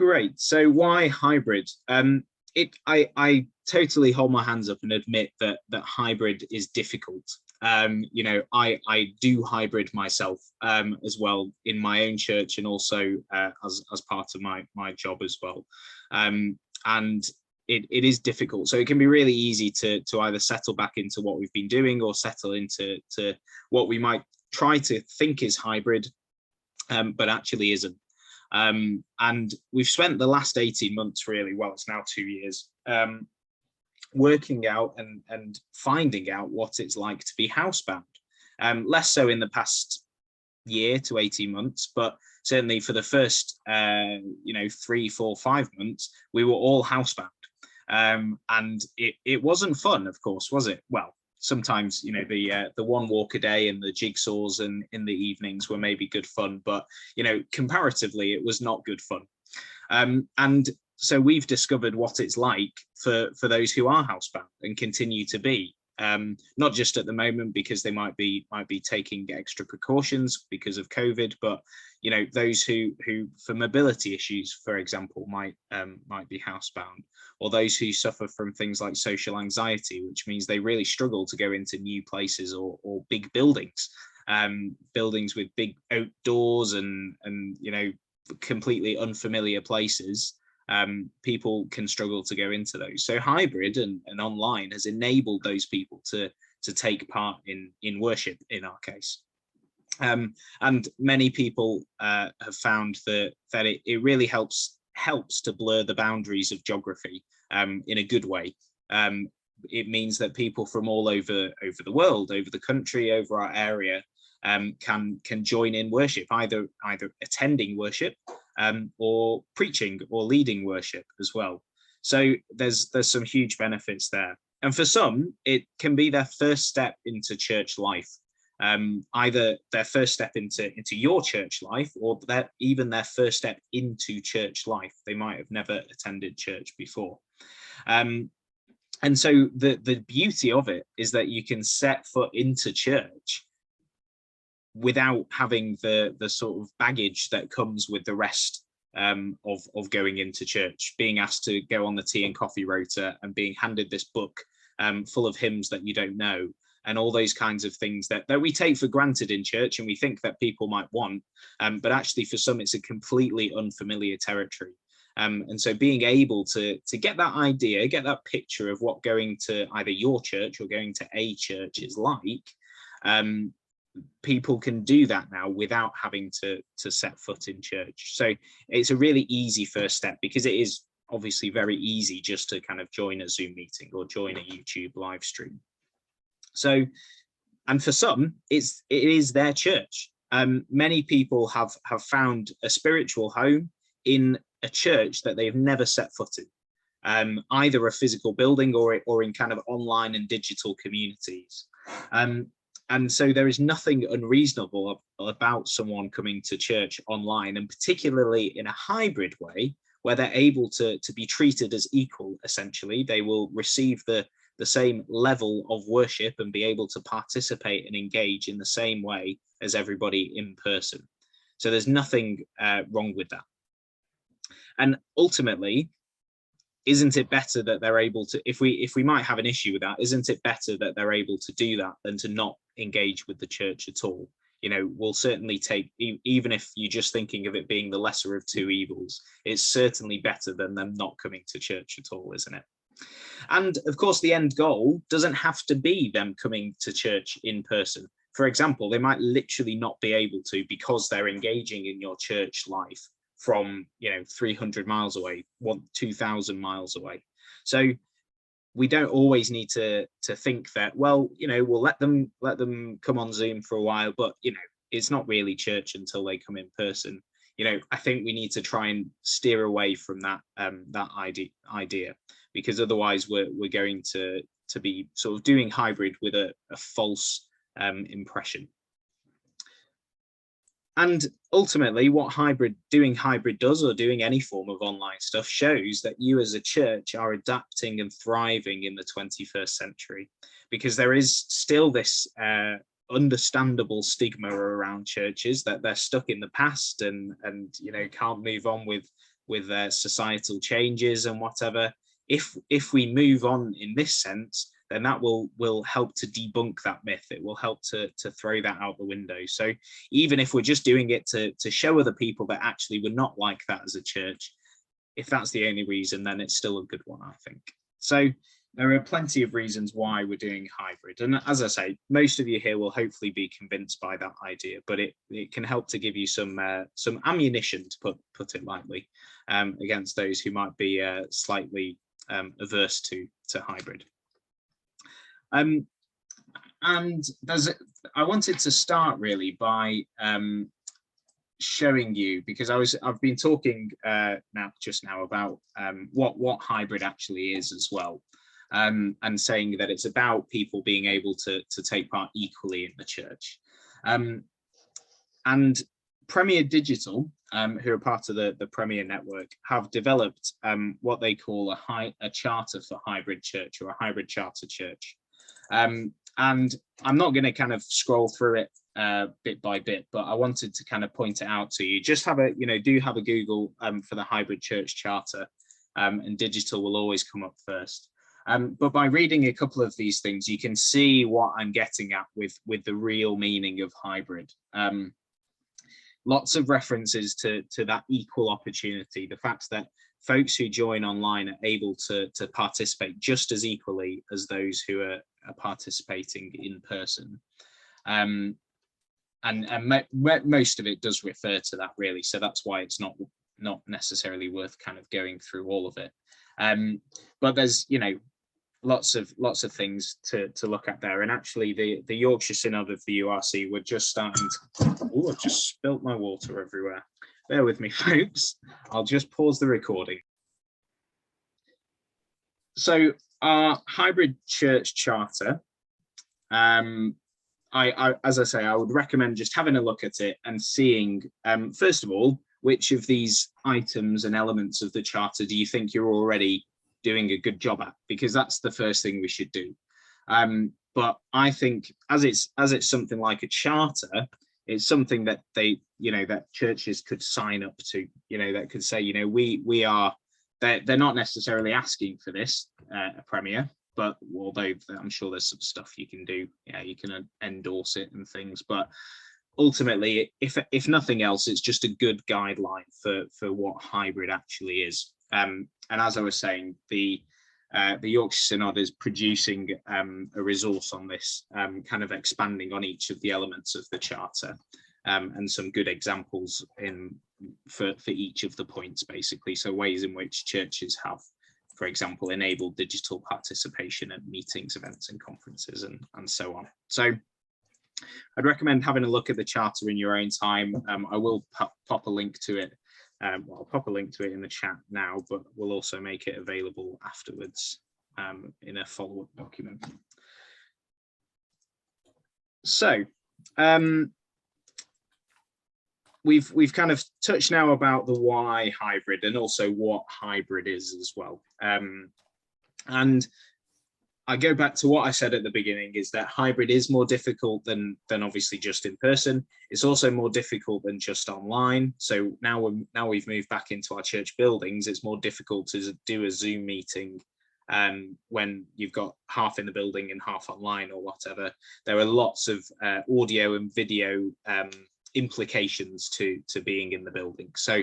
Great. So why hybrid? I totally hold my hands up and admit that hybrid is difficult. I do hybrid myself as well in my own church, and also as part of my job as well. And it is difficult. So it can be really easy to either settle back into what we've been doing, or settle into what we might try to think is hybrid, but actually isn't. And we've spent the last 18 months, really, well, it's now 2 years, working out and finding out what it's like to be housebound. Less so in the past year to 18 months, but certainly for the first 3, 4, 5 months, we were all housebound. And it wasn't fun, of course, was it? Well, sometimes, the one walk a day and the jigsaws and in the evenings were maybe good fun, but comparatively it was not good fun. And so we've discovered what it's like for those who are housebound and continue to be, not just at the moment because they might be taking extra precautions because of COVID, but those who for mobility issues, for example, might be housebound, or those who suffer from things like social anxiety, which means they really struggle to go into new places or big buildings, buildings with big outdoors and completely unfamiliar places. People can struggle to go into those. So hybrid and online has enabled those people to take part in worship in our case. And many people have found that it really helps to blur the boundaries of geography in a good way. It means that people from all over the world, over the country, over our area, can join in worship, either attending worship or preaching or leading worship as well. So there's some huge benefits there. And for some, it can be their first step into church life. Either their first step into your church life, or even their first step into church life. They might have never attended church before. And so the beauty of it is that you can set foot into church without having the sort of baggage that comes with the rest of going into church, being asked to go on the tea and coffee rota and being handed this book full of hymns that you don't know, and all those kinds of things that we take for granted in church and we think that people might want, but actually for some it's a completely unfamiliar territory. And so being able to get that idea, get that picture of what going to either your church or going to a church is like, people can do that now without having to set foot in church. So it's a really easy first step, because it is obviously very easy just to kind of join a Zoom meeting or join a YouTube live stream. So, and for some, it is their church. Many people have found a spiritual home in a church that they've never set foot in, either a physical building or in kind of online and digital communities. And so there is nothing unreasonable about someone coming to church online, and particularly in a hybrid way, where they're able to be treated as equal. Essentially, they will receive the same level of worship and be able to participate and engage in the same way as everybody in person. So there's nothing wrong with that. And ultimately, isn't it better that they're able to, if we might have an issue with that, isn't it better that they're able to do that than to not engage with the church at all? We'll certainly take, even if you're just thinking of it being the lesser of two evils, it's certainly better than them not coming to church at all, isn't it? And of course, the end goal doesn't have to be them coming to church in person. For example, they might literally not be able to because they're engaging in your church life from 300 miles away, 2,000 miles away. So we don't always need to think that, well, we'll let them come on Zoom for a while, but it's not really church until they come in person. I think we need to try and steer away from that idea, because otherwise we're going to be sort of doing hybrid with a false impression. And ultimately, what doing hybrid does, or doing any form of online stuff, shows that you as a church are adapting and thriving in the 21st century, because there is still this understandable stigma around churches that they're stuck in the past and can't move on with societal changes and whatever. If we move on in this sense, then that will help to debunk that myth. It will help to throw that out the window. So even if we're just doing it to show other people that actually we're not like that as a church, if that's the only reason, then it's still a good one, I think. So there are plenty of reasons why we're doing hybrid. And as I say, most of you here will hopefully be convinced by that idea, but it can help to give you some ammunition, to put it lightly, against those who might be slightly averse to hybrid. And I wanted to start really by showing you, because I've been talking just now about what hybrid actually is as well, and saying that it's about people being able to take part equally in the church. And Premier Digital, who are part of the Premier Network, have developed what they call a charter for hybrid church, or a hybrid charter church. And I'm not going to kind of scroll through it bit by bit, but I wanted to kind of point it out to you. Just have do have a Google for the hybrid church charter, and digital will always come up first. But by reading a couple of these things, you can see what I'm getting at with the real meaning of hybrid. Lots of references to that equal opportunity, the fact that folks who join online are able to participate just as equally as those who are participating in person. And most of it does refer to that, really, so that's why it's not necessarily worth kind of going through all of it. But there's lots of things to look at there. And actually the Yorkshire Synod of the URC were just starting to, oh, I've just spilt my water everywhere. Bear with me, folks. I'll just pause the recording. So our hybrid church charter, as I say, I would recommend just having a look at it and seeing, first of all, which of these items and elements of the charter do you think you're already doing a good job at, because that's the first thing we should do. But I think as it's something like a charter, it's something that that churches could sign up to, that could say, we are, they're not necessarily asking for this, a Premier, but although I'm sure there's some stuff you can do, you can endorse it and things, but ultimately, if nothing else, it's just a good guideline for what hybrid actually is. And as I was saying, the Yorkshire Synod is producing a resource on this, kind of expanding on each of the elements of the charter, and some good examples for each of the points, basically. So ways in which churches have, for example, enabled digital participation at meetings, events, and conferences, and so on. So I'd recommend having a look at the charter in your own time. I will pop a link to it. Well, I'll pop a link to it in the chat now, but we'll also make it available afterwards in a follow-up document. So we've kind of touched now about the why hybrid, and also what hybrid is as well. And I go back to what I said at the beginning, is that hybrid is more difficult than obviously just in person. It's also more difficult than just online. So now we've moved back into our church buildings, it's more difficult to do a Zoom meeting when you've got half in the building and half online or whatever. There are lots of audio and video implications to being in the building. So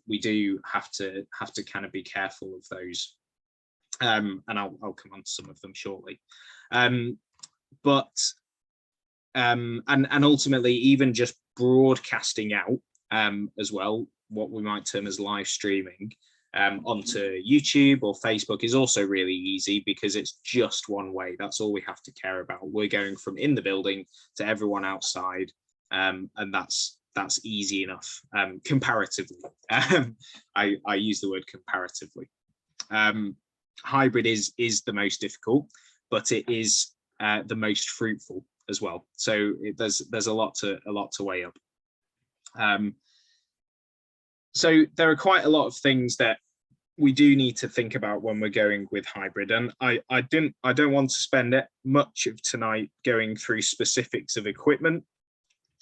we do have to kind of be careful of those. And I'll come on to some of them shortly. But ultimately, even just broadcasting out as well, what we might term as live streaming onto YouTube or Facebook is also really easy, because it's just one way. That's all we have to care about. We're going from in the building to everyone outside, and that's easy enough, comparatively. I use the word comparatively. Hybrid is the most difficult, but it is the most fruitful as well. So there's a lot to weigh up. So there are quite a lot of things that we do need to think about when we're going with hybrid, and I don't want to spend much of tonight going through specifics of equipment,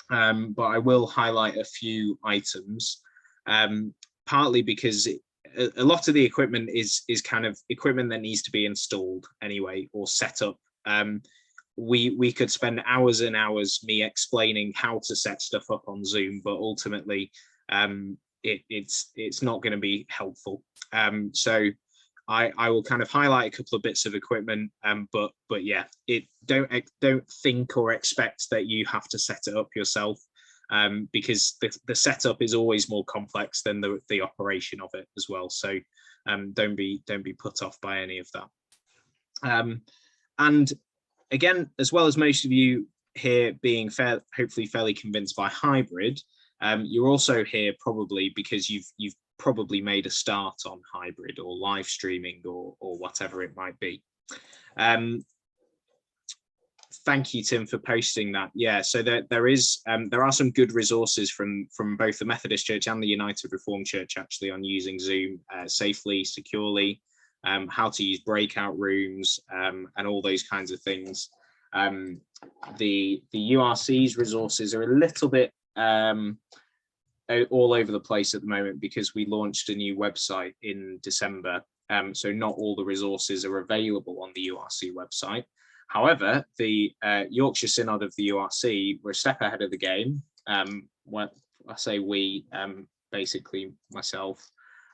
but I will highlight a few items. partly because a lot of the equipment is kind of equipment that needs to be installed anyway or set up. We could spend hours and hours me explaining how to set stuff up on Zoom, but ultimately it's not going to be helpful. So I will kind of highlight a couple of bits of equipment, but yeah, don't think or expect that you have to set it up yourself, because the setup is always more complex than the operation of it as well. So don't be put off by any of that. And again, as well as most of you here being hopefully fairly convinced by hybrid, you're also here probably because you've probably made a start on hybrid or live streaming or whatever it might be. Thank you, Tim, for posting that. Yeah, so there are some good resources from both the Methodist Church and the United Reformed Church actually on using Zoom safely, securely, how to use breakout rooms, and all those kinds of things. The URC's resources are a little bit all over the place at the moment because we launched a new website in December. So not all the resources are available on the URC website. However, the Yorkshire Synod of the URC were a step ahead of the game. When I say we, basically myself,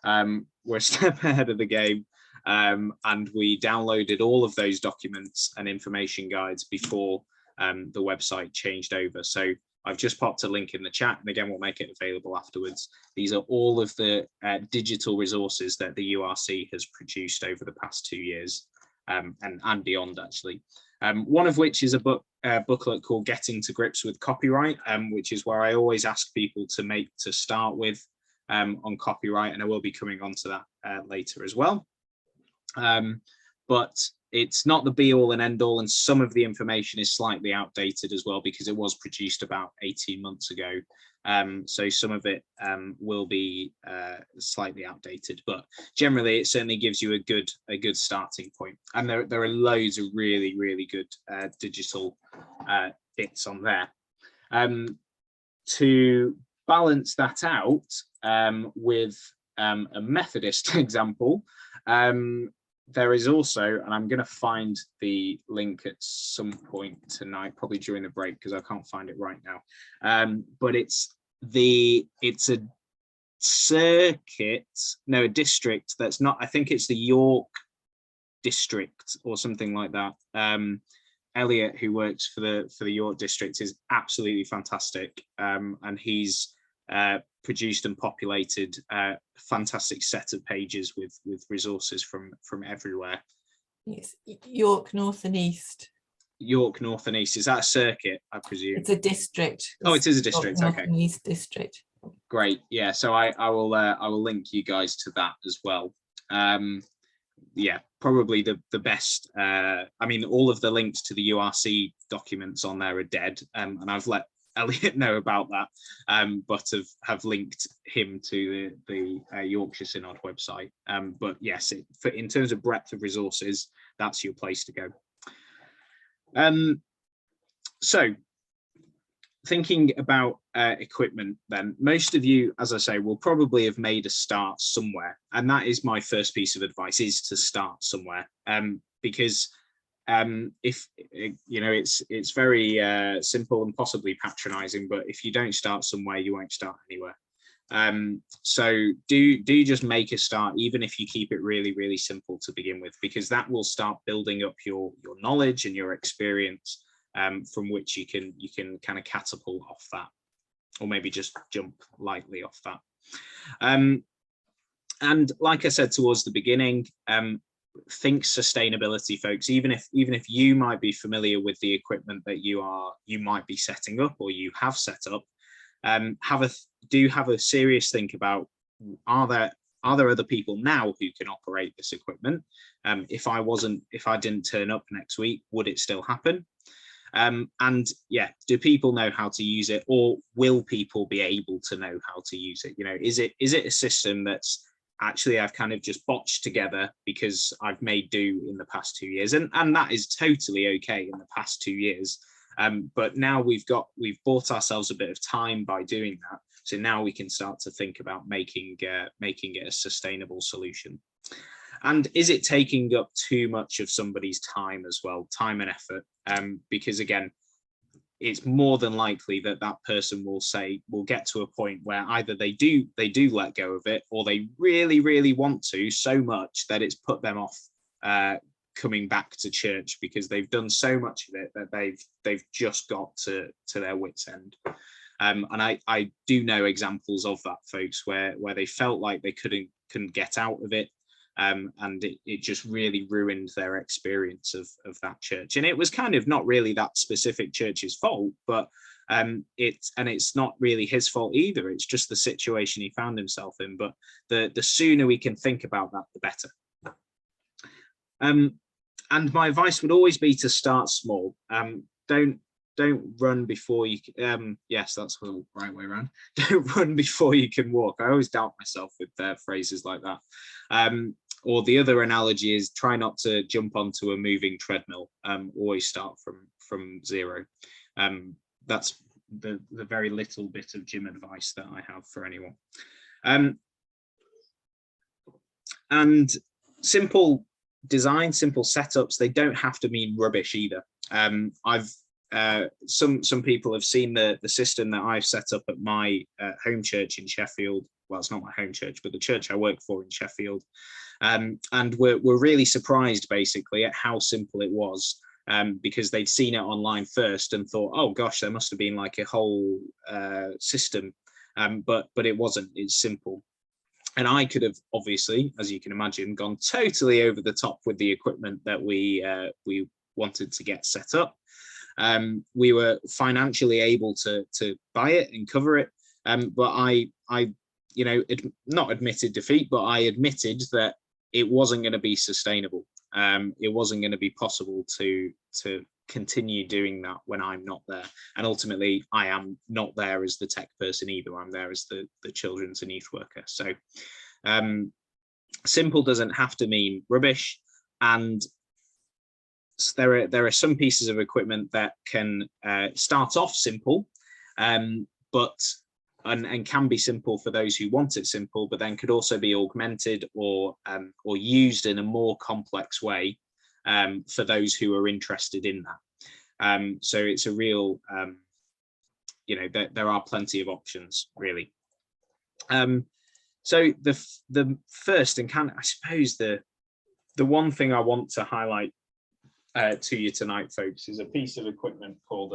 we're a step ahead of the game, and we downloaded all of those documents and information guides before the website changed over. So I've just popped a link in the chat, and again, we'll make it available afterwards. These are all of the digital resources that the URC has produced over the past 2 years, and beyond, actually. One of which is a booklet called Getting to Grips with Copyright, which is where I always ask people to start with on copyright, and I will be coming on to that later as well. But it's not the be all and end all, and some of the information is slightly outdated as well because it was produced about 18 months ago. So some of it will be slightly outdated, but generally it certainly gives you a good starting point. And there are loads of really good digital bits on there. To balance that out with a Methodist example, there is also, and I'm going to find the link at some point tonight, probably during the break because I can't find it right now. But it's a circuit, no, a district that's not, I think it's the York district or something like that. Elliot, who works for the York district, is absolutely fantastic, and he's produced and populated a fantastic set of pages with resources from everywhere. It's York North and East. York North and East, is that a circuit, I presume? It's a district. Oh, it is a district. York okay, North and East district. Great. Yeah, so I will link you guys to that as well. Yeah, probably the best. I mean, all of the links to the URC documents on there are dead, and I've let Elliot know about that, but have linked him to the Yorkshire Synod website. But yes, in terms of breadth of resources, that's your place to go. So thinking about equipment, then most of you, as I say, will probably have made a start somewhere, and that is my first piece of advice, is to start somewhere, because if you know, it's very simple and possibly patronizing, but if you don't start somewhere, you won't start anywhere. So do just make a start, even if you keep it really simple to begin with, because that will start building up your knowledge and your experience, from which you can kind of catapult off that, or maybe just jump lightly off that. And like I said towards the beginning, think sustainability, folks. Even if you might be familiar with the equipment that you might be setting up or you have set up, do have a serious think about, are there other people now who can operate this equipment? If I didn't turn up next week, would it still happen? And yeah, do people know how to use it, or will people be able to know how to use it? You know, is it a system that's actually I've kind of just botched together because I've made do in the past 2 years, and that is totally okay in the past 2 years. But now we've bought ourselves a bit of time by doing that. So now we can start to think about making it a sustainable solution. And is it taking up too much of somebody's time as well, time and effort? Because again, it's more than likely that that person will get to a point where either they do let go of it, or they really want to so much that it's put them off coming back to church, because they've done so much of it that they've just got to their wits' end. And I do know examples of that, folks, where they felt like they couldn't get out of it. And it just really ruined their experience of that church. And it was kind of not really that specific church's fault, but it's not really his fault either. It's just the situation he found himself in. But the sooner we can think about that, the better. And my advice would always be to start small. Don't run before you can, yes, that's the right way around. Don't run before you can walk. I always doubt myself with phrases like that. Or the other analogy is try not to jump onto a moving treadmill. Always start from zero. That's the very little bit of gym advice that I have for anyone. And simple design, simple setups, they don't have to mean rubbish either. Some people have seen the system that I've set up at my home church in Sheffield. Well, it's not my home church, but the church I work for in Sheffield. And we're really surprised basically at how simple it was, because they'd seen it online first and thought, oh gosh, there must have been like a whole system, but it wasn't. It's simple. And I could have obviously, as you can imagine, gone totally over the top with the equipment that we wanted to get set up. We were financially able to buy it and cover it, but I not admitted defeat, but I admitted that it wasn't going to be sustainable. It wasn't going to be possible to continue doing that when I'm not there. And ultimately, I am not there as the tech person either. I'm there as the children's and youth worker. So simple doesn't have to mean rubbish. And there are some pieces of equipment that can start off simple, but can be simple for those who want it simple, but then could also be augmented or used in a more complex way for those who are interested in that. So it's a real, there are plenty of options really. So the first and I suppose the one thing I want to highlight to you tonight, folks, is a piece of equipment called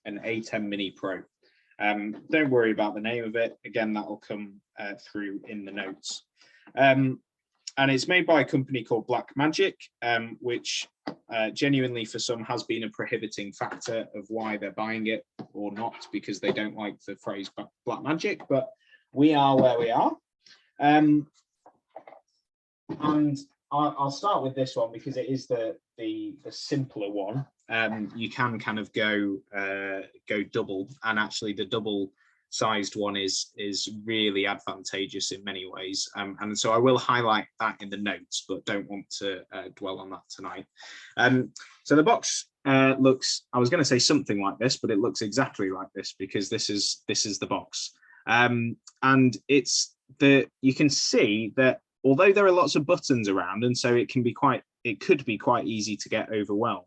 an A10 Mini Pro. Don't worry about the name of it. Again, that will come through in the notes. And it's made by a company called Blackmagic, which genuinely for some has been a prohibiting factor of why they're buying it or not, because they don't like the phrase Blackmagic, but we are where we are. And I'll start with this one because it is the simpler one. You can kind of go double, and actually the double sized one is really advantageous in many ways, and so I will highlight that in the notes, but don't want to dwell on that tonight. So the box looks, I was going to say something like this, but it looks exactly like this because this is the box, and you can see that although there are lots of buttons around, and so it could be quite easy to get overwhelmed.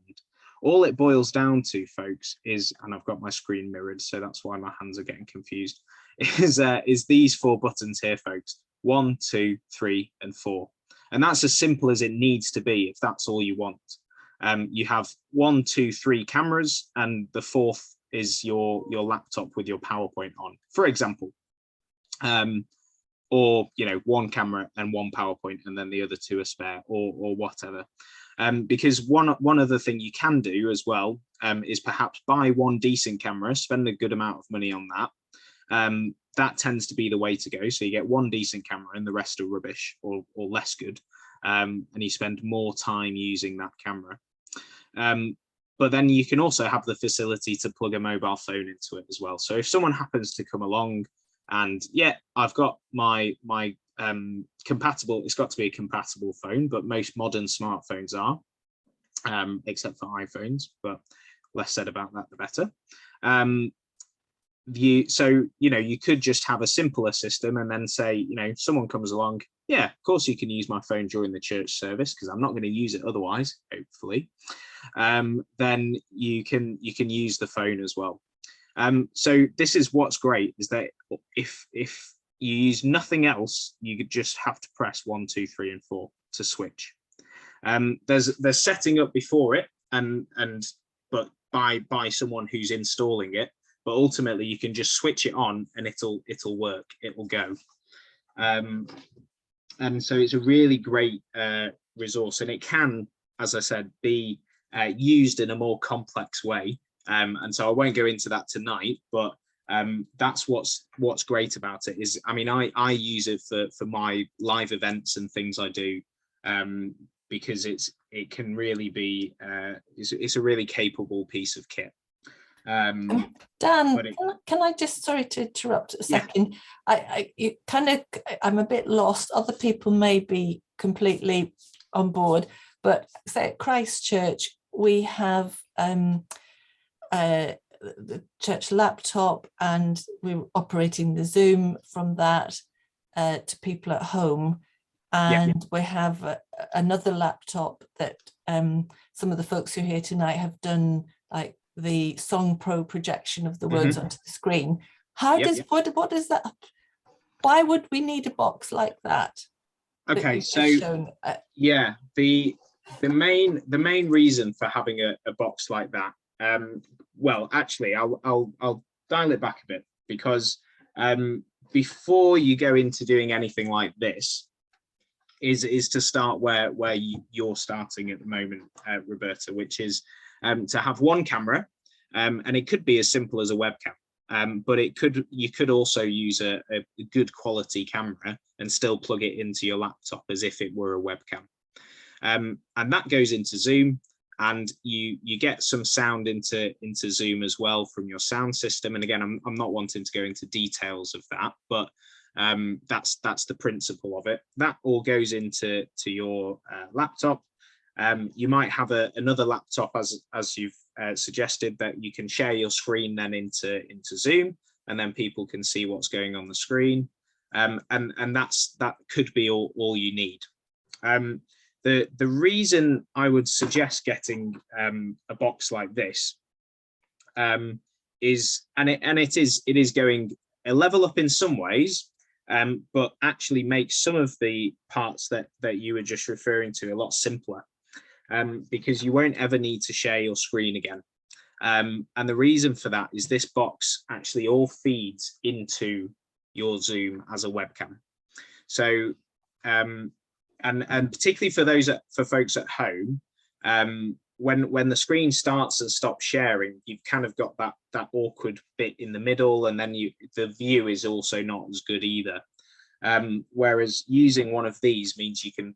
All it boils down to, folks, is, and I've got my screen mirrored, so that's why my hands are getting confused, is these 4 buttons here, folks. 1, 2, 3, and 4. And that's as simple as it needs to be if that's all you want. You have 1, 2, 3 cameras, and the 4th is your laptop with your PowerPoint on, for example. Or 1 camera and 1 PowerPoint, and then the other 2 are spare, or whatever. Because one other thing you can do as well is perhaps buy 1 decent camera, spend a good amount of money on that. That tends to be the way to go. So you get 1 decent camera and the rest are rubbish or less good, and you spend more time using that camera. But then you can also have the facility to plug a mobile phone into it as well. So if someone happens to come along and I've got my compatible, it's got to be a compatible phone, but most modern smartphones are, except for iPhones, but less said about that the better. you could just have a simpler system and then say, if someone comes along, yeah, of course you can use my phone during the church service because I'm not going to use it otherwise, hopefully. Then you can use the phone as well. So this is what's great, is that if you use nothing else, you just have to press 1, 2, 3, and 4 to switch. There's setting up before it, but by someone who's installing it. But ultimately, you can just switch it on and it'll work. It will go. And so it's a really great resource, and it can, as I said, be used in a more complex way. And so I won't go into that tonight, but that's what's great about it. Is, I mean, I use it for my live events and things I do, because it can really be it's a really capable piece of kit. Dan, can I just, sorry to interrupt a second? Yeah. I'm a bit lost. Other people may be completely on board, but say at Christchurch we have the church laptop, and we're operating the Zoom from that to people at home. And we have another laptop that some of the folks who are here tonight have done, like the Song Pro projection of the words onto the screen. How what is that? Why would we need a box like that? Okay, so the main reason for having a box like that, well, actually, I'll dial it back a bit, because before you go into doing anything like this, is to start where you're starting at the moment, Roberta, which is to have one camera, and it could be as simple as a webcam, but you could also use a good quality camera and still plug it into your laptop as if it were a webcam, and that goes into Zoom, and you get some sound into Zoom as well from your sound system. And again, I'm not wanting to go into details of that, but that's the principle of it. That all goes into your laptop. You might have another laptop, as you've suggested, that you can share your screen then into Zoom, and then people can see what's going on the screen, and that could be all you need. The reason I would suggest getting a box like this is, and it is going a level up in some ways, but actually makes some of the parts that you were just referring to a lot simpler, because you won't ever need to share your screen again. And the reason for that is this box actually all feeds into your Zoom as a webcam. So, and particularly for folks at home, when the screen starts and stops sharing, you've kind of got that awkward bit in the middle, and then the view is also not as good either. Whereas using one of these means you can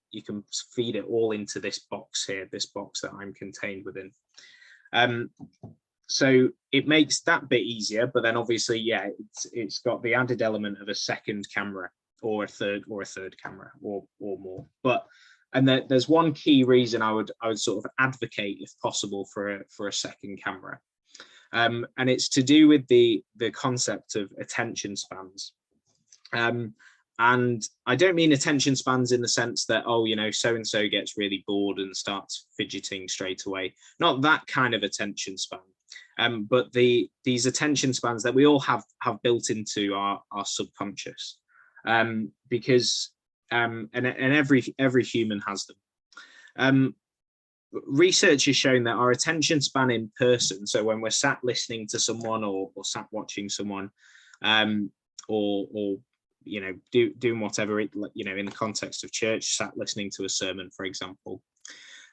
feed it all into this box here, this box that I'm contained within. So it makes that bit easier, but then obviously, it's got the added element of a second camera, or a third camera, or more. And there's one key reason I would sort of advocate, if possible, for a second camera, and it's to do with the concept of attention spans. And I don't mean attention spans in the sense that, so and so gets really bored and starts fidgeting straight away. Not that kind of attention span, but these attention spans that we all have built into our subconscious, because and every human has them. Research has shown that our attention span in person, so when we're sat listening to someone or sat watching someone, or doing whatever, in the context of church, sat listening to a sermon, for example,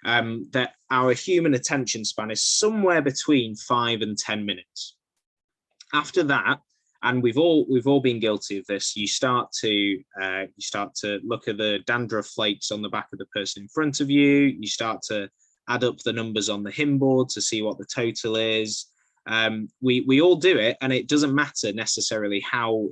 that our human attention span is somewhere between 5 and 10 minutes. After that, and we've all been guilty of this, you start to look at the dandruff flakes on the back of the person in front of you. You start to add up the numbers on the hymn board to see what the total is. We all do it, and it doesn't matter necessarily how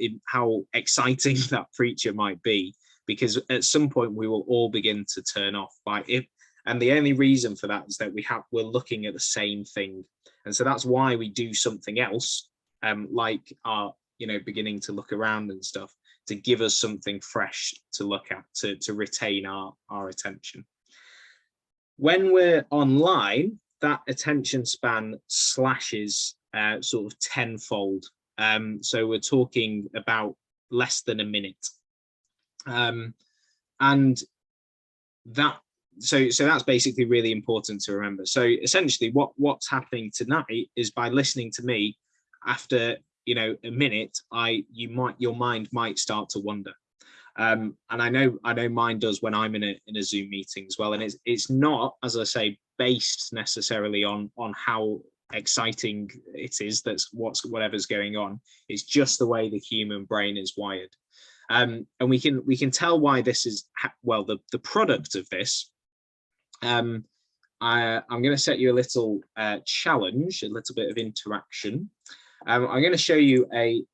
exciting that preacher might be, because at some point we will all begin to turn off by it. And the only reason for that is that we're looking at the same thing, and so that's why we do something else like are, beginning to look around and stuff, to give us something fresh to look at, to retain our attention. When we're online, that attention span slashes sort of tenfold. So we're talking about less than a minute. And that, so that's basically really important to remember. So essentially what's happening tonight is, by listening to me, after a minute, your mind might start to wander. And I know mine does when I'm in a Zoom meeting as well. And it's not, as I say, based necessarily on how exciting it is, that's whatever's going on. It's just the way the human brain is wired. And we can tell why this is, well, the product of this. I'm going to set you a little challenge, a little bit of interaction. I'm going to show you a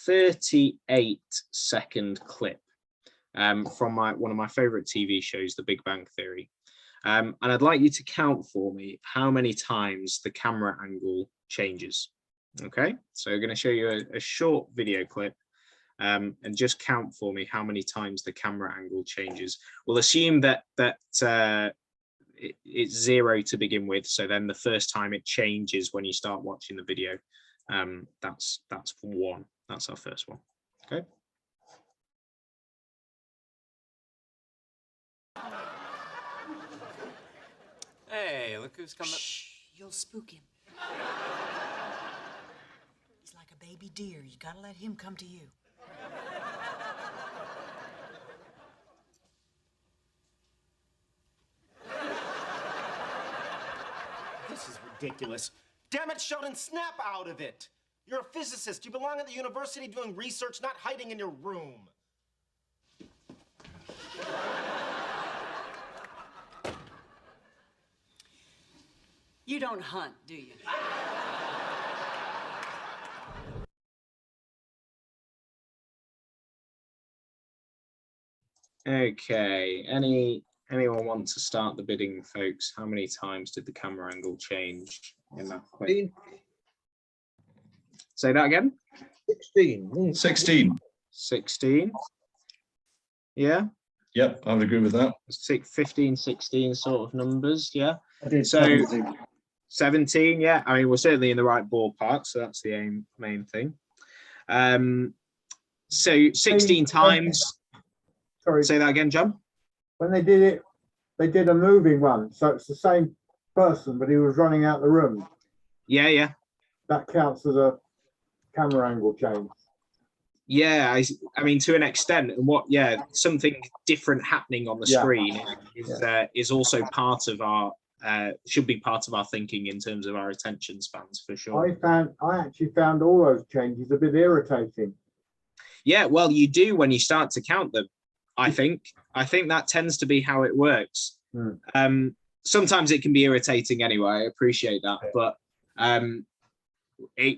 38-second clip from one of my favorite TV shows, The Big Bang Theory. And I'd like you to count for me how many times the camera angle changes. Okay, so I'm going to show you a short video clip, and just count for me how many times the camera angle changes. We'll assume that it's 0 to begin with, so then the first time it changes when you start watching the video. That's 1. That's our first one. Okay. Hey, look who's coming. Shh, you'll spook him. He's like a baby deer. You gotta let him come to you. This is ridiculous. Damn it, Sheldon, snap out of it. You're a physicist. You belong at the university doing research, not hiding in your room. You don't hunt, do you? Okay, anyone want to start the bidding, folks? How many times did the camera angle change in that clip? Say that again. 16. 16. 16. Yeah. Yep, I would agree with that. 15, 16 sort of numbers. Yeah. I did So 17. 17. Yeah. I mean, we're certainly in the right ballpark, so that's the main thing. So 16 times. Sorry. Say that again, John. When they did it, they did a moving one. So it's the same person, but he was running out the room. Yeah, yeah. That counts as a camera angle change. Yeah, I mean, to an extent, and something different happening on the screen is also part of our, should be part of our thinking in terms of our attention spans, for sure. I actually found all those changes a bit irritating. Yeah, well, you do when you start to count them. I think that tends to be how it works. Sometimes it can be irritating anyway. I appreciate that, but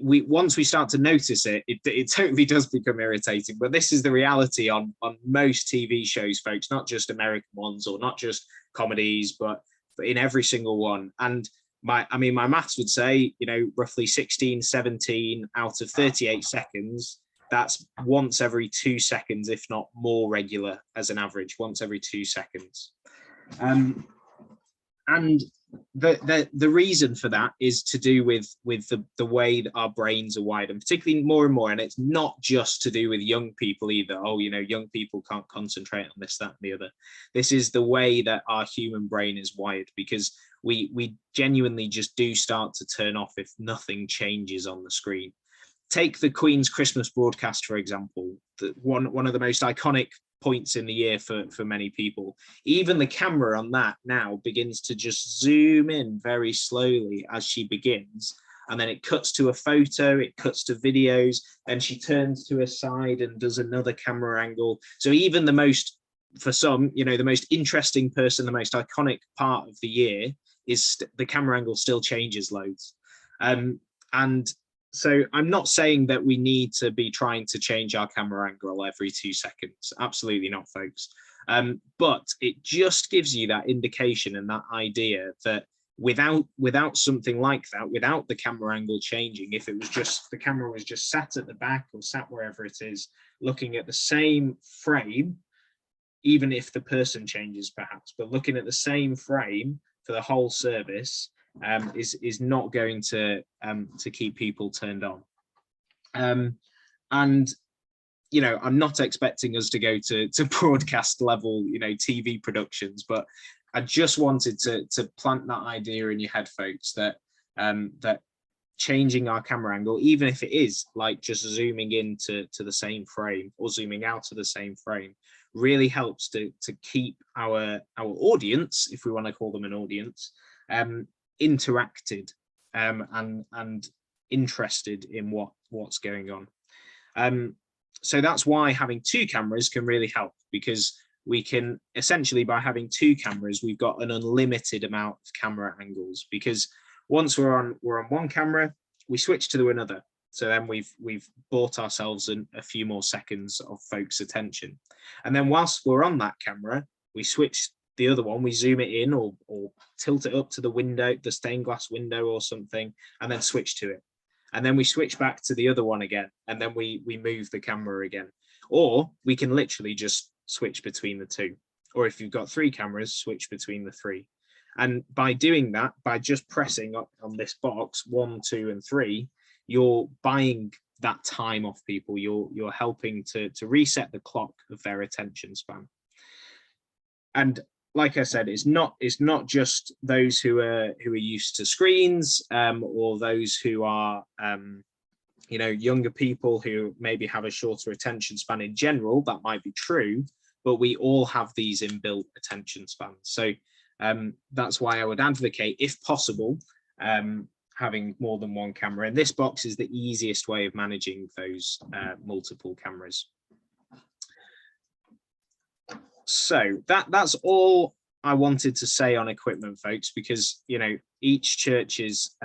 once we start to notice it, it totally does become irritating. But this is the reality on most TV shows, folks, not just American ones or not just comedies, but in every single one. And my maths would say, roughly 16, 17 out of 38 seconds. That's once every 2 seconds, if not more regular as an average, once every 2 seconds. And the reason for that is to do with the way that our brains are wired, and particularly more and more. And it's not just to do with young people either. Oh, young people can't concentrate on this, that, and the other. This is the way that our human brain is wired, because we genuinely just do start to turn off if nothing changes on the screen. Take the Queen's Christmas broadcast, for example, one of the most iconic points in the year for many people. Even the camera on that now begins to just zoom in very slowly as she begins, and then it cuts to a photo, it cuts to videos, then she turns to her side and does another camera angle. So even for some, the most interesting person, the most iconic part of the year, is the camera angle still changes loads. And so I'm not saying that we need to be trying to change our camera angle every 2 seconds. Absolutely not, folks. But it just gives you that indication and that idea that without something like that, without the camera angle changing, if it was just the camera was just sat at the back or sat wherever it is, looking at the same frame, even if the person changes perhaps, but looking at the same frame for the whole service is not going to keep people turned on. And you know, I'm not expecting us to go to broadcast level, you know, TV productions, but I just wanted to plant that idea in your head, folks, that that changing our camera angle, even if it is like just zooming into the same frame or zooming out to the same frame, really helps to keep our audience, if we want to call them an audience, interacted and interested in what's going on. So that's why having two cameras can really help, because we can essentially, by having two cameras, we've got an unlimited amount of camera angles, because once we're on one camera, we switch to another. So then we've bought ourselves a few more seconds of folks' attention. And then whilst we're on that camera, we switch the other one, we zoom it in or tilt it up to the window, the stained glass window or something, and then switch to it. And then we switch back to the other one again, and then we move the camera again. Or we can literally just switch between the two. Or if you've got three cameras, switch between the three. And by doing that, by just pressing up on this box 1, 2, and 3, you're buying that time off people. You're helping to reset the clock of their attention span. And like I said, it's not just those who are used to screens or those who are you know, younger people who maybe have a shorter attention span in general. That might be true, but we all have these inbuilt attention spans. So that's why I would advocate, if possible, having more than one camera. And this box is the easiest way of managing those multiple cameras. So that's all I wanted to say on equipment, folks, because, you know, each church is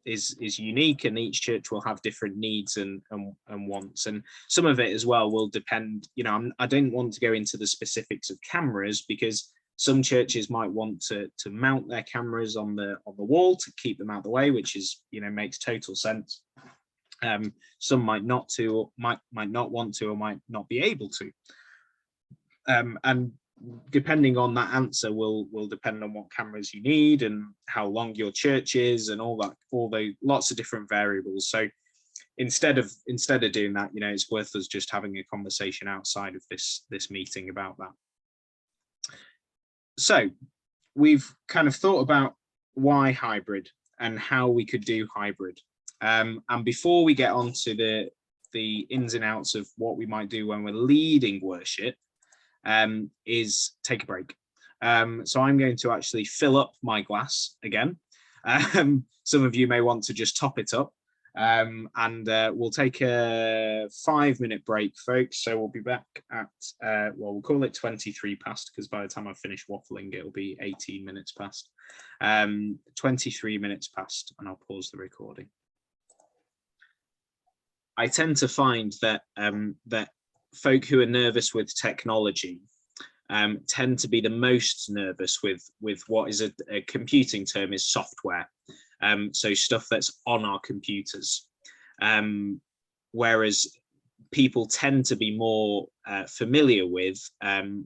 unique, and each church will have different needs and wants, and some of it as well will depend. You know, I don't want to go into the specifics of cameras, because some churches might want to mount their cameras on the wall to keep them out of the way, which is, you know, makes total sense. Some might not want to, or might not be able to. And depending on that answer will depend on what cameras you need and how long your church is and all those lots of different variables. So instead of doing that, you know, it's worth us just having a conversation outside of this meeting about that. So we've kind of thought about why hybrid and how we could do hybrid. And before we get on to the ins and outs of what we might do when we're leading worship, is take a break. So I'm going to actually fill up my glass again. Some of you may want to just top it up, and we'll take a 5-minute break, folks. So we'll be back at, well, we'll call it 23 past, because by the time I finish waffling, it'll be 18 minutes past. 23 minutes past, and I'll pause the recording. I tend to find that that folk who are nervous with technology tend to be the most nervous with what is a computing term is software. So stuff that's on our computers. Whereas people tend to be more familiar with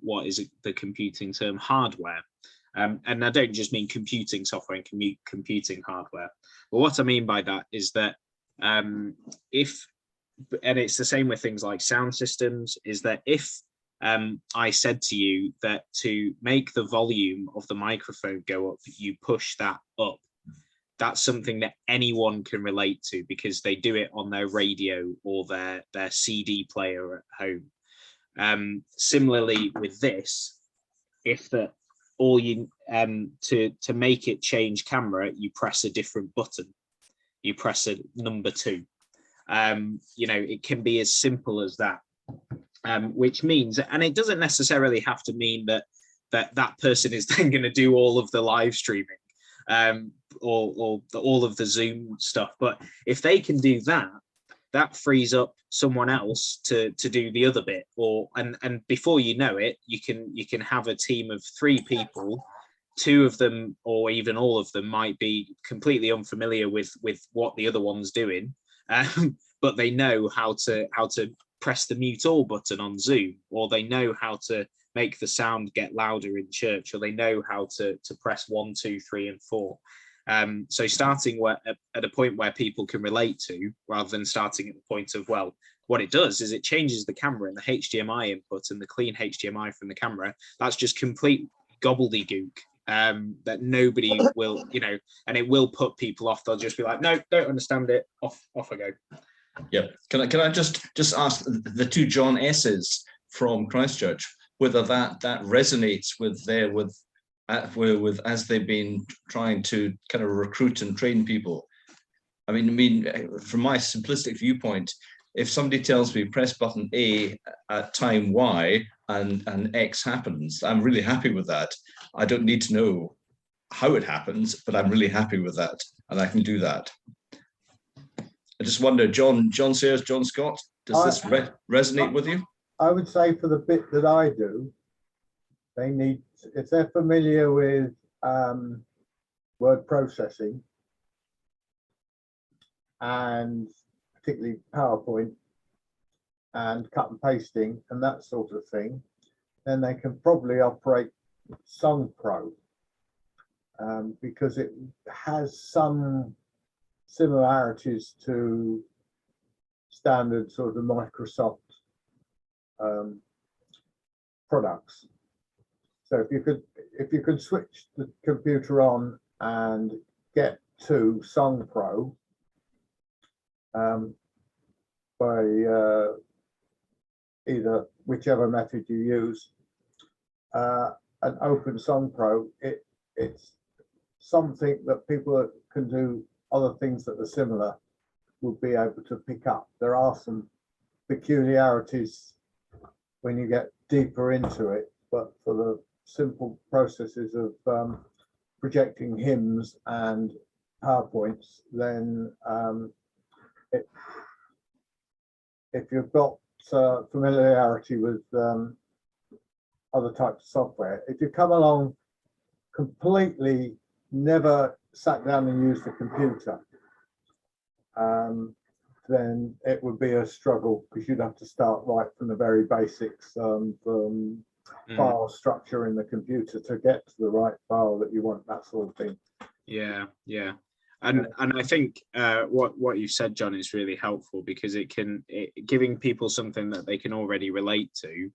what is the computing term hardware. And I don't just mean computing software and computing hardware. But what I mean by that is that and it's the same with things like sound systems, is that if I said to you that to make the volume of the microphone go up, you push that up, that's something that anyone can relate to, because they do it on their radio or their CD player at home. Similarly with this, if all you to make it change camera, you press a different button, you press a number 2. You know, it can be as simple as that, which means, and it doesn't necessarily have to mean that person is then going to do all of the live streaming or all of the Zoom stuff. But if they can do that, that frees up someone else to do the other bit, and before you know it, you can have a team of 3 people two of them or even all of them might be completely unfamiliar with what the other one's doing, but they know how to press the mute all button on Zoom, or they know how to make the sound get louder in church, or they know how to press 1, 2, 3, and 4. So starting at a point where people can relate to, rather than starting at the point of, well, what it does is it changes the camera and the HDMI input and the clean HDMI from the camera. That's just complete gobbledygook that nobody will, and it will put people off. They'll just be like, no, don't understand it. Off I go. Yeah. Can I just ask the two John S's from Christchurch whether that resonates with as they've been trying to kind of recruit and train people? I mean, from my simplistic viewpoint, if somebody tells me press button A at time Y and X happens, I'm really happy with that. I don't need to know how it happens, but I'm really happy with that, and I can do that. I just wonder, John Sayers, John Scott, does this resonate with you? I would say for the bit that I do, they need, if they're familiar with word processing and particularly PowerPoint and cut and pasting and that sort of thing, then they can probably operate Song Pro because it has some similarities to standard sort of Microsoft products. So if you could switch the computer on and get to Song Pro by either whichever method you use, and open Song Pro, it's something that people that can do other things that are similar will be able to pick up. There are some peculiarities when you get deeper into it, but for the simple processes of projecting hymns and PowerPoints, then if you've got familiarity with other types of software, if you come along completely never sat down and used a computer, then it would be a struggle because you'd have to start right from the very basics, from file structure in the computer to get to the right file that you want, that sort of thing. Yeah. And I think what you've said, John, is really helpful because giving people something that they can already relate to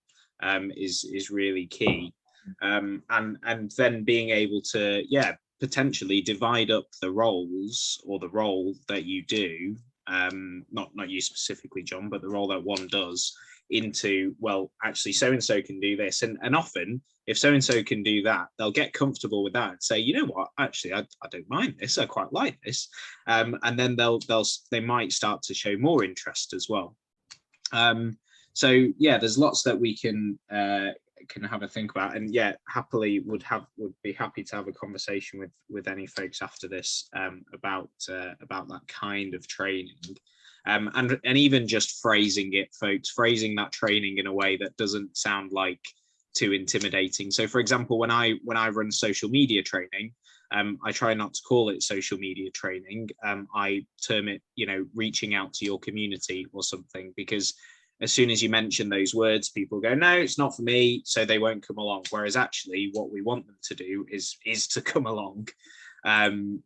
is really key, and then being able to potentially divide up the roles, or the role that you do, not you specifically, John, but the role that one does, into, well, actually so and so can do this, and often if so and so can do that, they'll get comfortable with that and say, you know what, actually I don't mind this, I quite like this, and then they might start to show more interest as well. So yeah, there's lots that we can have a think about, and happily would be happy to have a conversation with any folks after this about that kind of training. And even just phrasing it, folks, phrasing that training in a way that doesn't sound like too intimidating. So for example, when I run social media training, I try not to call it social media training. I term it, reaching out to your community or something, because as soon as you mention those words, people go, no, it's not for me, so they won't come along. Whereas actually what we want them to do is to come along and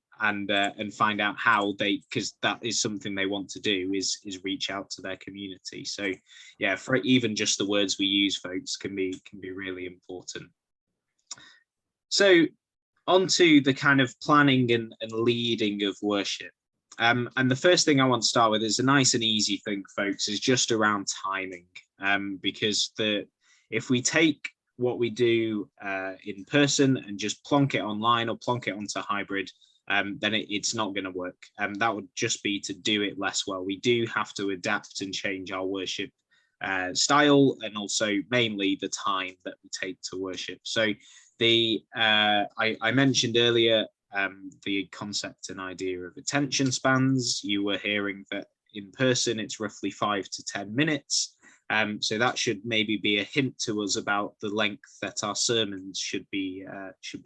find out how because that is something they want to do, is reach out to their community. So yeah, for even just the words we use, folks, can be really important. So on to the kind of planning and leading of worship. And the first thing I want to start with is a nice and easy thing, folks, is just around timing. Because if we take what we do in person and just plonk it online or plonk it onto hybrid, then it's not going to work. That would just be to do it less well. We do have to adapt and change our worship style, and also mainly the time that we take to worship. So I mentioned earlier the concept and idea of attention spans. You were hearing that in person it's roughly 5 to 10 minutes. So that should maybe be a hint to us about the length that our sermons should be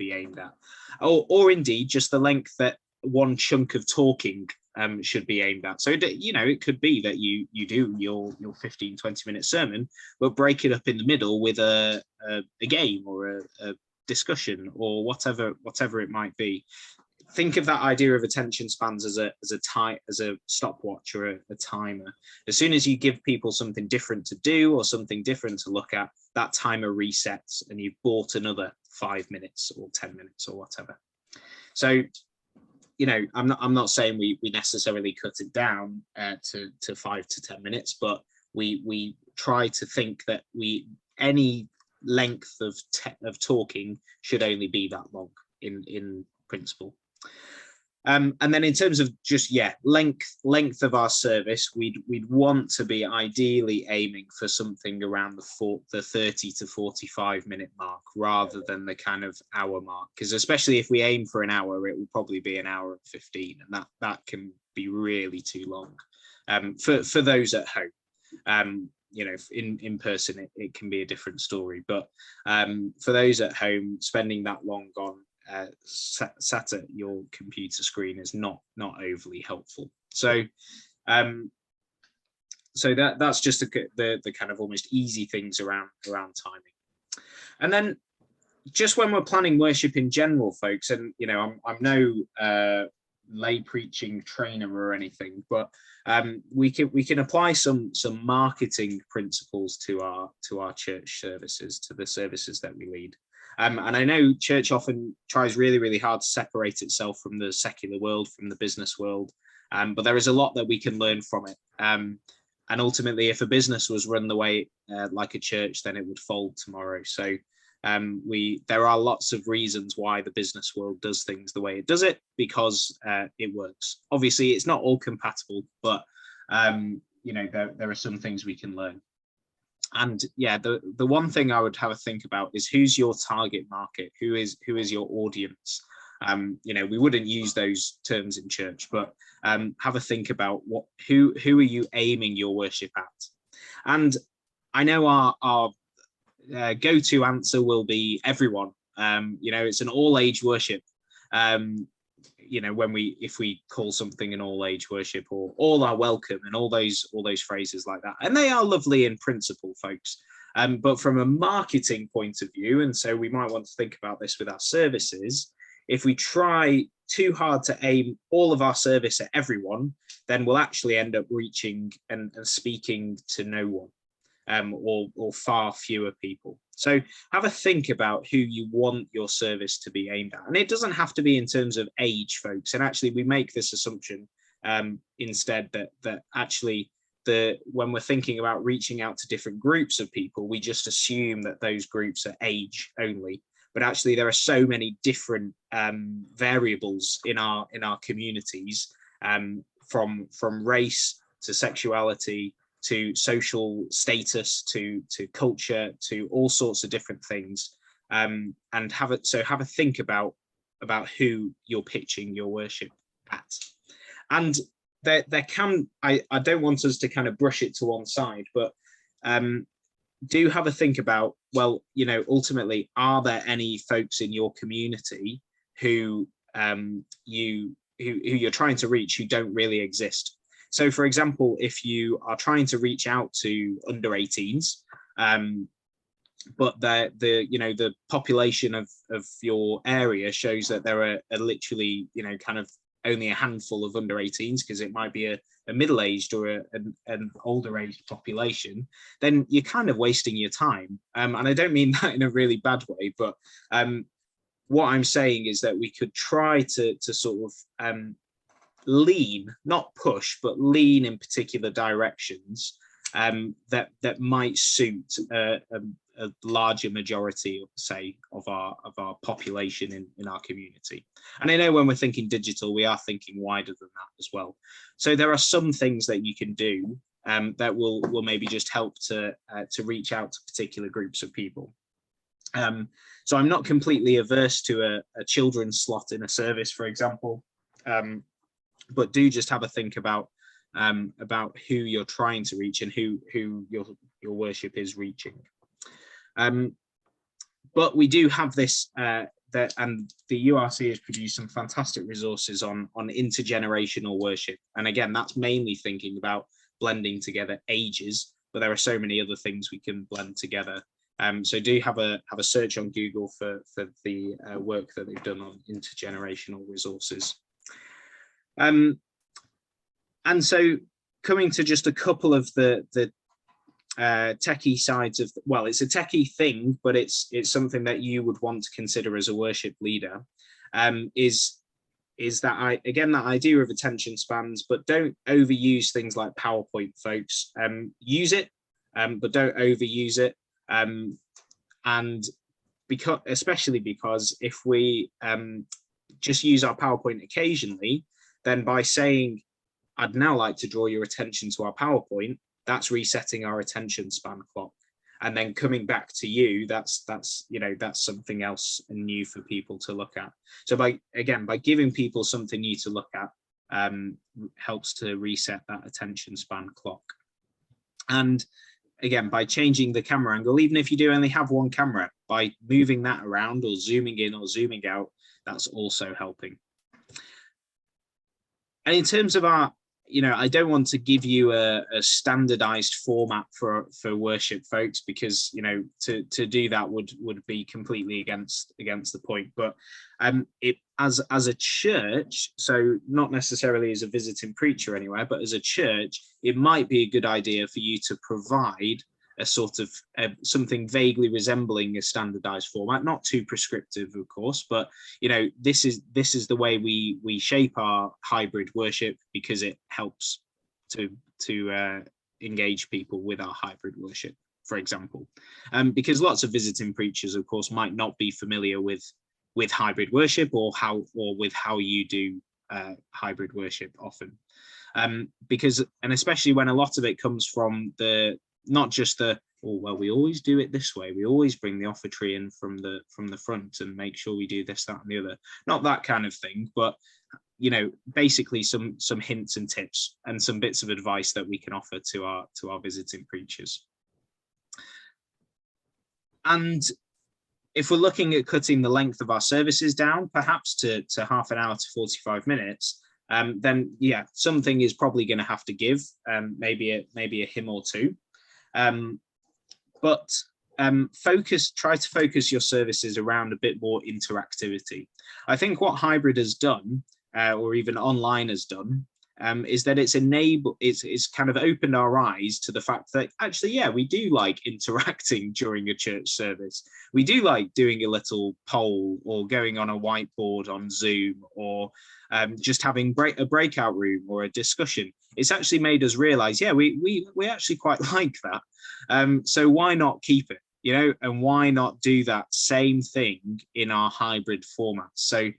aimed at, or indeed just the length that one chunk of talking should be aimed at. So, you know, it could be that you do your 15-20 minute sermon, but break it up in the middle with a game or a discussion or whatever it might be. Think of that idea of attention spans as a stopwatch or a timer. As soon as you give people something different to do or something different to look at, that timer resets and you've bought another 5 minutes or 10 minutes or whatever. So, you know, I'm not saying we necessarily cut it down to 5 to 10 minutes, but we try to think that any length of talking should only be that long in principle. And then in terms of just length of our service, we'd want to be ideally aiming for something around the 30 to 45 minute mark rather than the kind of hour mark, because especially if we aim for an hour, it will probably be an hour and 15, and that can be really too long for those at home. You know, in person it can be a different story, but for those at home, spending that long on sat at your computer screen is not overly helpful. So so that's just the kind of almost easy things around timing. And then just when we're planning worship in general, folks, and you know, I'm no lay preaching trainer or anything, but we can apply some marketing principles to our church services, to the services that we lead. And I know church often tries really, really hard to separate itself from the secular world, from the business world, but there is a lot that we can learn from it. And ultimately, if a business was run the way like a church, then it would fold tomorrow. So there are lots of reasons why the business world does things the way it does it, because it works. Obviously, it's not all compatible, but you know, there are some things we can learn. And yeah, the one thing I would have a think about is who's your target market, who is your audience. You know, we wouldn't use those terms in church, but have a think about who are you aiming your worship at. And I know our go-to answer will be everyone. You know, it's an all-age worship. You know, if we call something an all-age worship, or all are welcome, and all those phrases like that, and they are lovely in principle, folks, but from a marketing point of view, and so we might want to think about this with our services, if we try too hard to aim all of our service at everyone, then we'll actually end up reaching and speaking to no one, or far fewer people. So have a think about who you want your service to be aimed at. And it doesn't have to be in terms of age, folks. And actually, we make this assumption instead that actually when we're thinking about reaching out to different groups of people, we just assume that those groups are age only. But actually, there are so many different variables in our communities, from race to sexuality, to social status, to culture, to all sorts of different things, and have a think about who you're pitching your worship at. And there can, I don't want us to kind of brush it to one side, but do have a think about, well, you know, ultimately, are there any folks in your community who you're trying to reach who don't really exist? So, for example, if you are trying to reach out to under 18s, but the population of your area shows that there are literally, you know, kind of only a handful of under 18s, because it might be a middle-aged or an older age population, then you're kind of wasting your time. And I don't mean that in a really bad way, but what I'm saying is that we could try to sort of lean, not push, but lean in particular directions that might suit a larger majority, say, of our population in our community. And I know when we're thinking digital, we are thinking wider than that as well. So there are some things that you can do that will maybe just help to reach out to particular groups of people. So I'm not completely averse to a children's slot in a service, for example. But do just have a think about who you're trying to reach and who your worship is reaching. But we do have this, and the URC has produced some fantastic resources on intergenerational worship. And again, that's mainly thinking about blending together ages, but there are so many other things we can blend together. So do have a search on Google for the work that they've done on intergenerational resources. And so coming to just a couple of the techie sides of, well, it's a techie thing, but it's something that you would want to consider as a worship leader, is that that idea of attention spans, but don't overuse things like PowerPoint, folks. Use it, but don't overuse it. And especially because if we just use our PowerPoint occasionally, then by saying, I'd now like to draw your attention to our PowerPoint, that's resetting our attention span clock. And then coming back to you, that's something else and new for people to look at. So by giving people something new to look at, helps to reset that attention span clock. And again, by changing the camera angle, even if you do only have one camera, by moving that around or zooming in or zooming out, that's also helping. And in terms of our, I don't want to give you a standardized format for worship, folks, because to do that would be completely against the point. But as a church, so not necessarily as a visiting preacher anywhere, but as a church, it might be a good idea for you to provide a sort of something vaguely resembling a standardized format, not too prescriptive, of course, but this is the way we shape our hybrid worship, because it helps to engage people with our hybrid worship, for example, because lots of visiting preachers, of course, might not be familiar with hybrid worship or with how you do hybrid worship often, because, and especially when a lot of it comes from not just we always do it this way, we always bring the offertory in from the front and make sure we do this, that and the other, not that kind of thing, but basically some hints and tips and some bits of advice that we can offer to our visiting preachers. And if we're looking at cutting the length of our services down, perhaps to half an hour to 45 minutes, then yeah, something is probably going to have to give, maybe a hymn or two. But try to focus your services around a bit more interactivity. I think what hybrid has done, or even online has done, is that it's kind of opened our eyes to the fact that actually, yeah, we do like interacting during a church service. We do like doing a little poll or going on a whiteboard on Zoom, or just having a breakout room or a discussion. It's actually made us realize, yeah, we actually quite like that. So why not keep it, and why not do that same thing in our hybrid format? So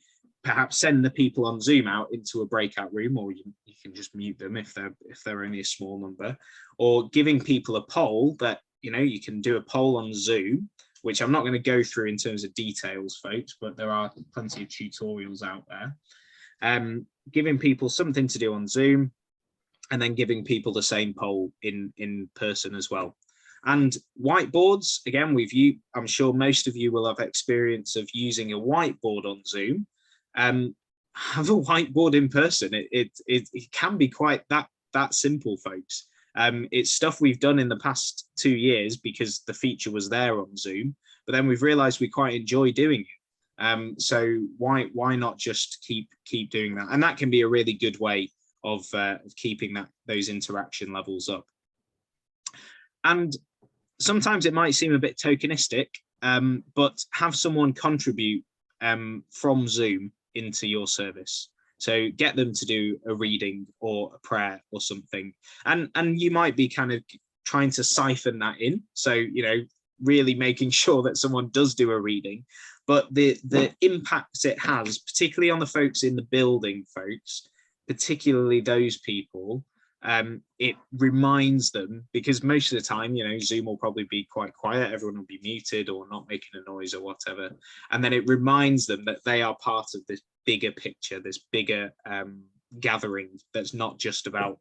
perhaps send the people on Zoom out into a breakout room, or you can just mute them if they're only a small number, or giving people a poll that, you can do a poll on Zoom, which I'm not going to go through in terms of details, folks, but there are plenty of tutorials out there. Giving people something to do on Zoom, and then giving people the same poll in person as well. And whiteboards, again, I'm sure most of you will have experience of using a whiteboard on Zoom. Have a whiteboard in person. It can be quite that simple, folks. It's stuff we've done in the past 2 years because the feature was there on Zoom, but then we've realized we quite enjoy doing it. So why not just keep doing that? And that can be a really good way of keeping those interaction levels up. And sometimes it might seem a bit tokenistic, but have someone contribute from Zoom into your service. So get them to do a reading or a prayer or something, and you might be kind of trying to siphon that in, so really making sure that someone does do a reading, but the impact it has, particularly on the folks in the building, folks, particularly those people, it reminds them, because most of the time, Zoom will probably be quite quiet, everyone will be muted or not making a noise or whatever, and then it reminds them that they are part of this bigger picture, this bigger gathering that's not just about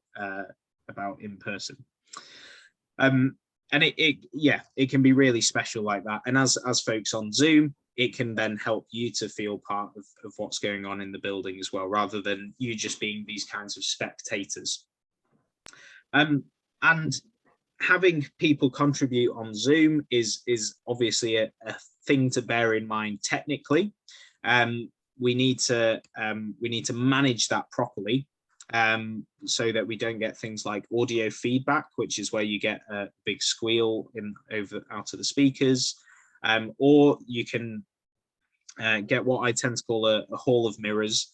in person. it can be really special like that. And as folks on Zoom, it can then help you to feel part of what's going on in the building as well, rather than you just being these kinds of spectators. And having people contribute on Zoom is obviously a thing to bear in mind technically. We need to manage that properly, so that we don't get things like audio feedback, which is where you get a big squeal out of the speakers, or you can get what I tend to call a hall of mirrors,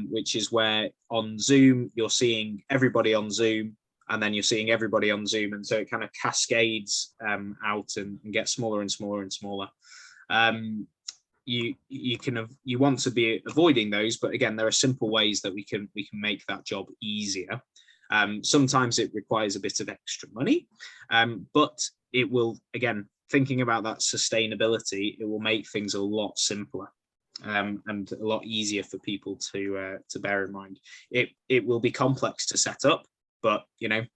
which is where on Zoom you're seeing everybody on Zoom, and then you're seeing everybody on Zoom, and so it kind of cascades out and gets smaller and smaller and smaller. You want to be avoiding those, but again, there are simple ways that we can make that job easier. Sometimes it requires a bit of extra money, but it will, again, thinking about that sustainability, it will make things a lot simpler and a lot easier for people to bear in mind. It will be complex to set up, but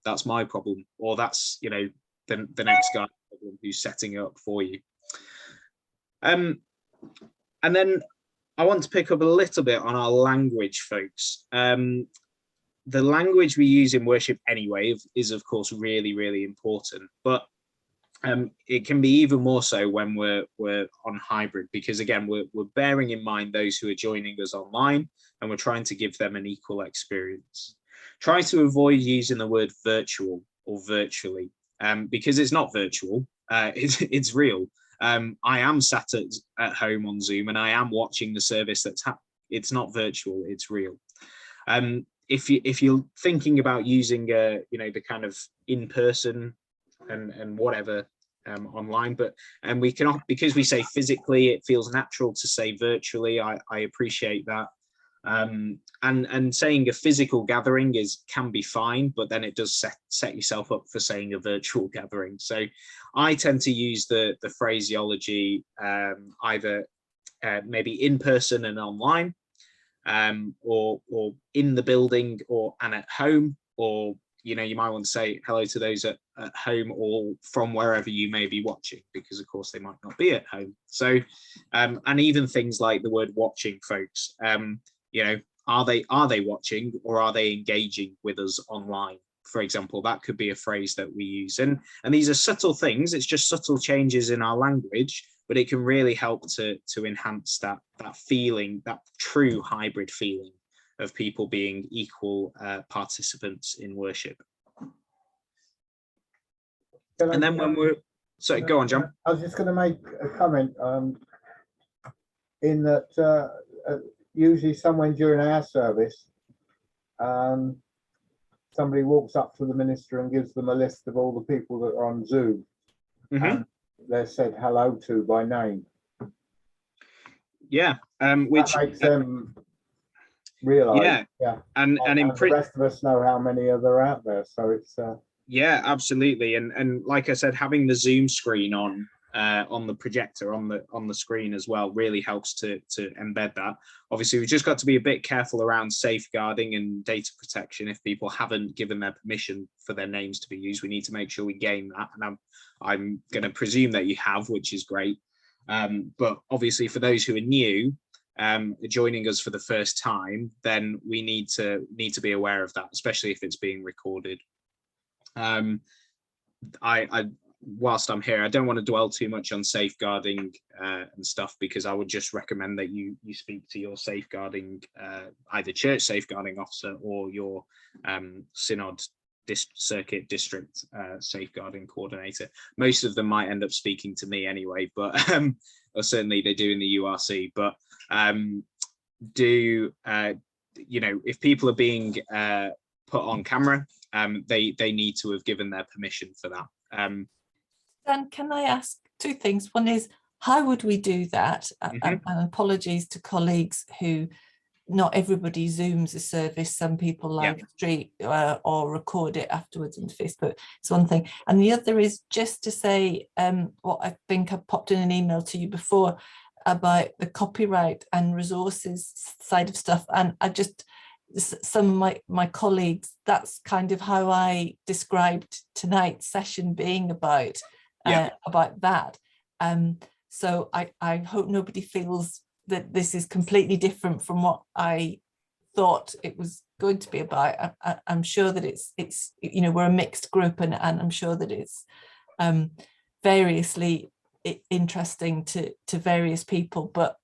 that's my problem, or that's the next guy who's setting it up for you. And then I want to pick up a little bit on our language, folks. The language we use in worship anyway is of course really, really important, but it can be even more so when we're on hybrid, because again, we're bearing in mind those who are joining us online, and we're trying to give them an equal experience. Try to avoid using the word virtual or virtually, because it's not virtual, it's real. I am sat at home on Zoom, and I am watching the service that's happening. It's not virtual, it's real. If you're thinking about using the kind of in-person and whatever online, but we cannot, because we say physically, it feels natural to say virtually. I appreciate that. And saying a physical gathering can be fine, but then it does set yourself up for saying a virtual gathering. So I tend to use the phraseology either maybe in person and online, or in the building and at home, or you might want to say hello to those at home or from wherever you may be watching, because of course they might not be at home. So and even things like the word watching, folks, are they watching, or are they engaging with us online? For example, that could be a phrase that we use, and these are subtle things. It's just subtle changes in our language, but it can really help to enhance that feeling, that true hybrid feeling of people being equal participants in worship. And then when we're go on, John. I was just going to make a comment in that usually someone during our service, somebody walks up to the minister and gives them a list of all the people that are on Zoom, and they're said hello to by name. Yeah, which that makes them realize. Yeah, and the rest of us know how many are out there. So it's yeah, absolutely. And like I said, having the Zoom screen on the projector on the screen as well really helps to embed that. Obviously, we've just got to be a bit careful around safeguarding and data protection. If people haven't given their permission for their names to be used, we need to make sure we gain that, and I'm going to presume that you have, which is great. But obviously, for those who are new, joining us for the first time, then we need to be aware of that, especially if it's being recorded. Whilst I'm here, I don't want to dwell too much on safeguarding and stuff, because I would just recommend that you speak to your safeguarding, either church safeguarding officer or your synod circuit district safeguarding coordinator. Most of them might end up speaking to me anyway, but or certainly they do in the URC. But if people are being put on camera, they need to have given their permission for that. Dan, can I ask two things? One is, how would we do that? And apologies to colleagues who, not everybody Zooms a service. Some people live stream or record it afterwards on Facebook. It's one thing. And the other is just to say what I think I popped in an email to you before about the copyright and resources side of stuff. And I just, some of my colleagues, that's kind of how I described tonight's session being about that. So I hope nobody feels that this is completely different from what I thought it was going to be about. I'm sure that it's you know, we're a mixed group, and I'm sure that it's variously interesting to various people, but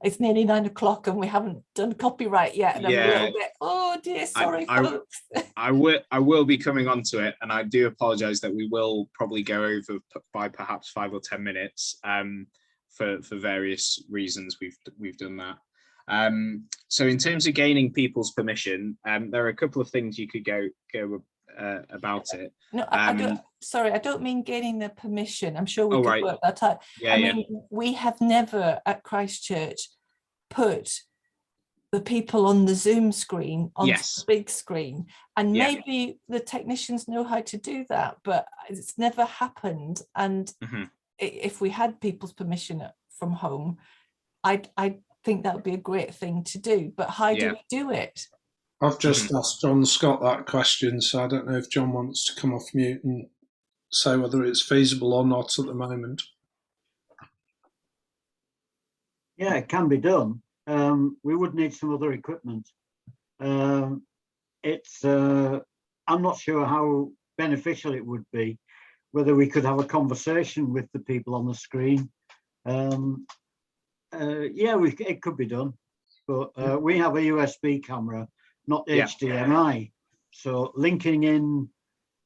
it's nearly 9 o'clock and we haven't done copyright yet, and I'm a little bit, oh dear, sorry folks. I will be coming on to it, and I do apologize that we will probably go over by perhaps 5 or 10 minutes for various reasons. We've done that. So in terms of gaining people's permission, there are a couple of things you could go about it. No, I don't mean gaining the permission. I'm sure we could work that out. I mean, we have never at Christchurch put the people on the Zoom screen on the big screen, and maybe the technicians know how to do that, but it's never happened. And if we had people's permission from home, I think that would be a great thing to do. But how do we do it? I've just asked John Scott that question, so I don't know if John wants to come off mute and say whether it's feasible or not at the moment. Yeah, it can be done. We would need some other equipment. I'm not sure how beneficial it would be, whether we could have a conversation with the people on the screen. It could be done, but we have a USB camera, not HDMI. So linking in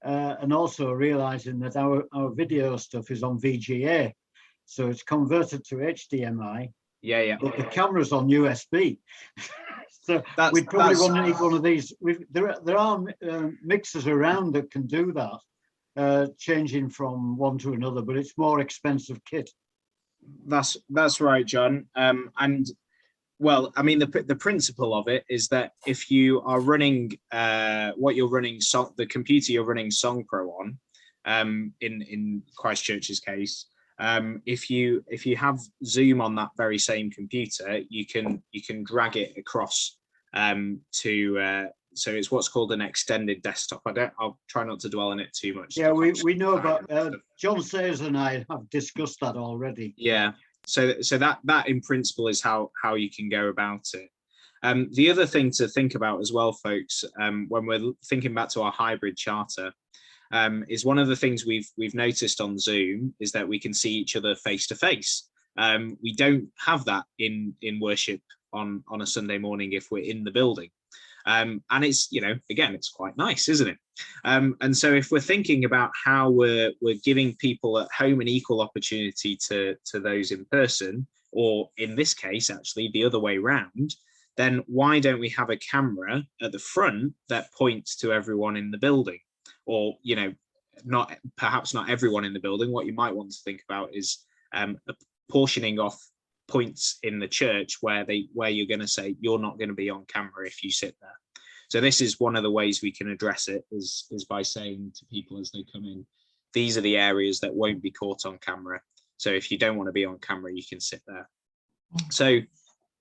and also realizing that our video stuff is on VGA. So it's converted to HDMI. But the camera's on USB. So we'd probably want to need one of these. There are mixers around that can do that, changing from one to another, but it's more expensive kit. That's right, John. And well, I mean, the principle of it is that if you are running the computer you're running SongPro on, in Christchurch's case, if you have Zoom on that very same computer, you can drag it across to so it's what's called an extended desktop. I'll try not to dwell on it too much. Yeah, we know about John Sayers and I have discussed that already. Yeah. So that in principle is how you can go about it. The other thing to think about as well, folks, when we're thinking back to our hybrid charter, is one of the things we've noticed on Zoom is that we can see each other face to face. We don't have that in worship on a Sunday morning if we're in the building. And it's, again, it's quite nice, isn't it? And so if we're thinking about how we're giving people at home an equal opportunity to those in person, or in this case, actually the other way around, then why don't we have a camera at the front that points to everyone in the building? Or, perhaps not everyone in the building. What you might want to think about is portioning off points in the church where you're going to say you're not going to be on camera if you sit there. So this is one of the ways we can address it is by saying to people as they come in, these are the areas that won't be caught on camera. So if you don't want to be on camera, you can sit there. So,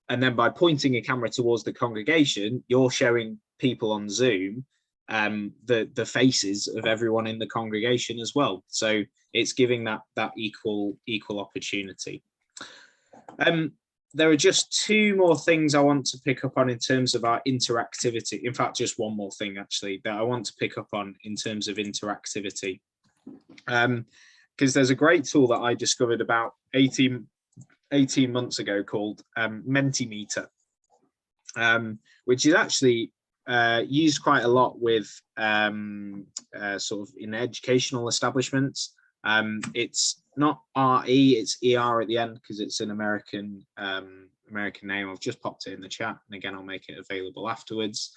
and then by pointing a camera towards the congregation, you're showing people on Zoom the faces of everyone in the congregation as well. So it's giving that equal opportunity. There are just two more things I want to pick up on in terms of our interactivity. In fact, just one more thing actually that I want to pick up on in terms of interactivity. Because there's a great tool that I discovered about 18 months ago called Mentimeter, which is actually used quite a lot with sort of in educational establishments. It's not RE, it's ER at the end because it's an American name. I've just popped it in the chat, and again, I'll make it available afterwards.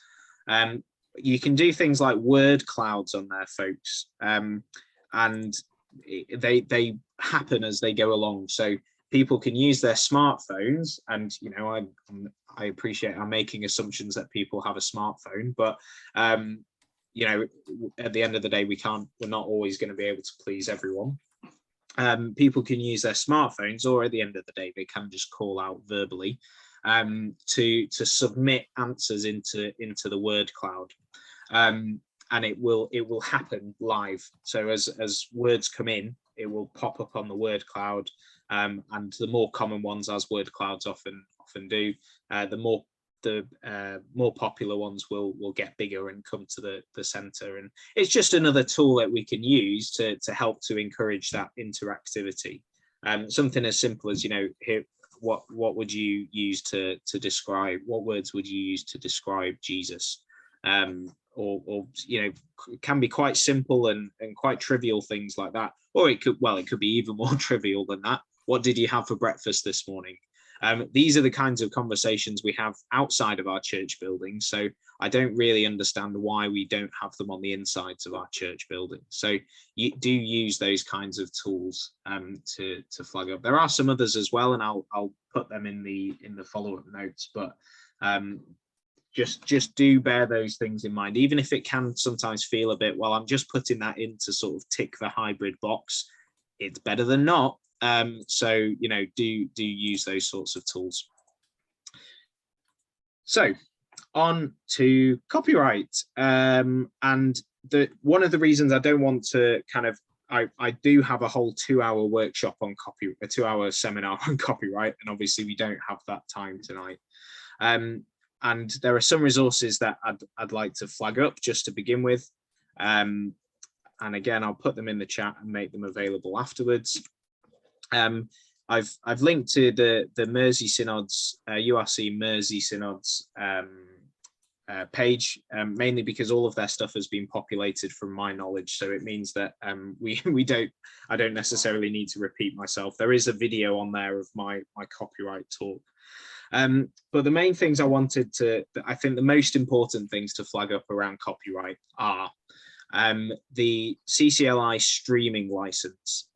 You can do things like word clouds on there, folks, and they happen as they go along. So people can use their smartphones, and I appreciate I'm making assumptions that people have a smartphone, but at the end of the day, we're not always going to be able to please everyone. People can use their smartphones, or at the end of the day, they can just call out verbally. to submit answers into the word cloud. And it will happen live. So as words come in, it will pop up on the word cloud, and the more common ones, as word clouds often do, the more popular ones will get bigger and come to the center. And it's just another tool that we can use to help to encourage that interactivity. Something as simple as, you know, here, what would you use to describe, what words would you use to describe Jesus? Or you know, can be quite simple and quite trivial things like that. Or it could be even more trivial than that. What did you have for breakfast this morning? These are the kinds of conversations we have outside of our church buildings. So I don't really understand why we don't have them on the insides of our church building. So you do use those kinds of tools to flag up. There are some others as well, and I'll put them in the follow-up notes. But just do bear those things in mind, even if it can sometimes feel a bit, well, I'm just putting that in to sort of tick the hybrid box. It's better than not. So, you know, do use those sorts of tools. So on to copyright. And one of the reasons I don't want to kind of, I do have a whole 2-hour workshop on a 2-hour seminar on copyright, and obviously we don't have that time tonight. And there are some resources that I'd like to flag up just to begin with. And again, I'll put them in the chat and make them available afterwards. I've linked to the Mersey Synod's, URC Mersey Synod's page, mainly because all of their stuff has been populated from my knowledge. So it means that I don't necessarily need to repeat myself. There is a video on there of my copyright talk. But the main things I think the most important things to flag up around copyright are the CCLI streaming license.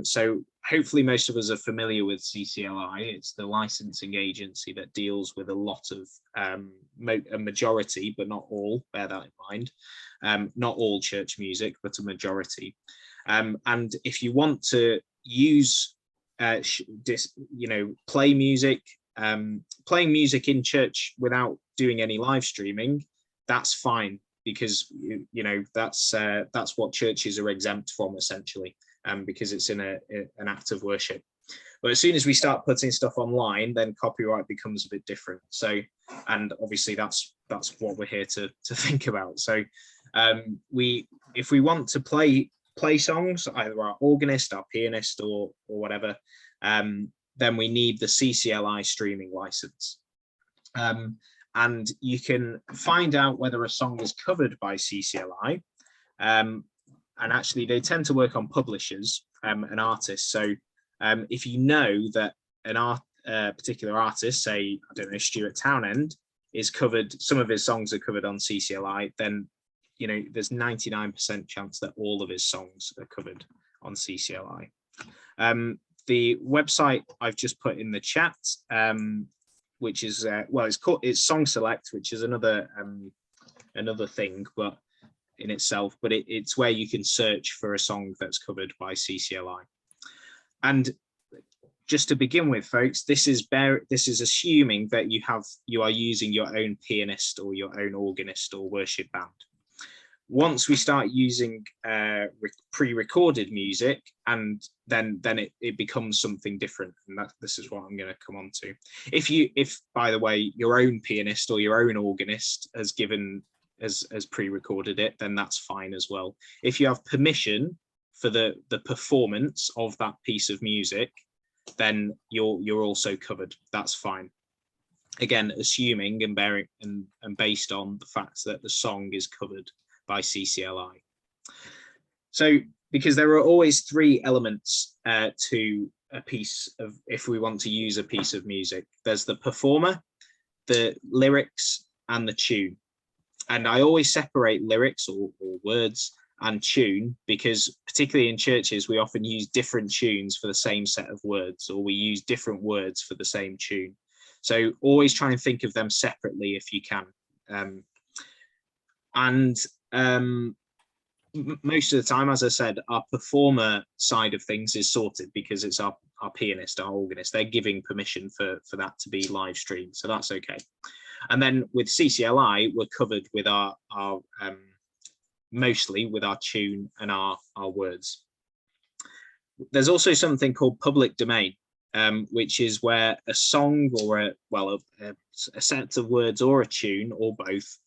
So hopefully most of us are familiar with CCLI. It's the licensing agency that deals with a lot of, a majority, but not all, bear that in mind, not all church music, but a majority. And if you want to use, play music, playing music in church without doing any live streaming, that's fine, because you know that's what churches are exempt from, essentially, because it's in an act of worship. But as soon as we start putting stuff online, then copyright becomes a bit different. So, and obviously that's what we're here to think about. So if we want to play songs, either our organist, our pianist, or whatever, then we need the CCLI streaming license. And you can find out whether a song is covered by CCLI. And actually, they tend to work on publishers and artists. So if you know that a particular artist, say, I don't know, Stuart Townend, is covered, some of his songs are covered on CCLI, then, you know, there's 99% chance that all of his songs are covered on CCLI. The website I've just put in the chat, which is it's Song Select, which is another thing, but in itself, but it's where you can search for a song that's covered by CCLI. And just to begin with, folks, this is assuming that you are using your own pianist or your own organist or worship band. Once we start using pre-recorded music, and then it becomes something different, and this is what I'm going to come on to. If by the way your own pianist or your own organist has pre-recorded it, then that's fine as well. If you have permission for the performance of that piece of music, then you're also covered. That's fine. Again, assuming and bearing and based on the fact that the song is covered by CCLI. So, because there are always 3 elements to a piece of, if we want to use a piece of music, there's the performer, the lyrics, and the tune. And I always separate lyrics or words and tune, because particularly in churches, we often use different tunes for the same set of words, or we use different words for the same tune. So always try and think of them separately if you can. most of the time, as I said, our performer side of things is sorted because it's our pianist, our organist. They're giving permission for that to be live streamed, so that's okay. And then with CCLI, we're covered with our mostly with our tune and our words. There's also something called public domain, which is where a song or a set of words or a tune or both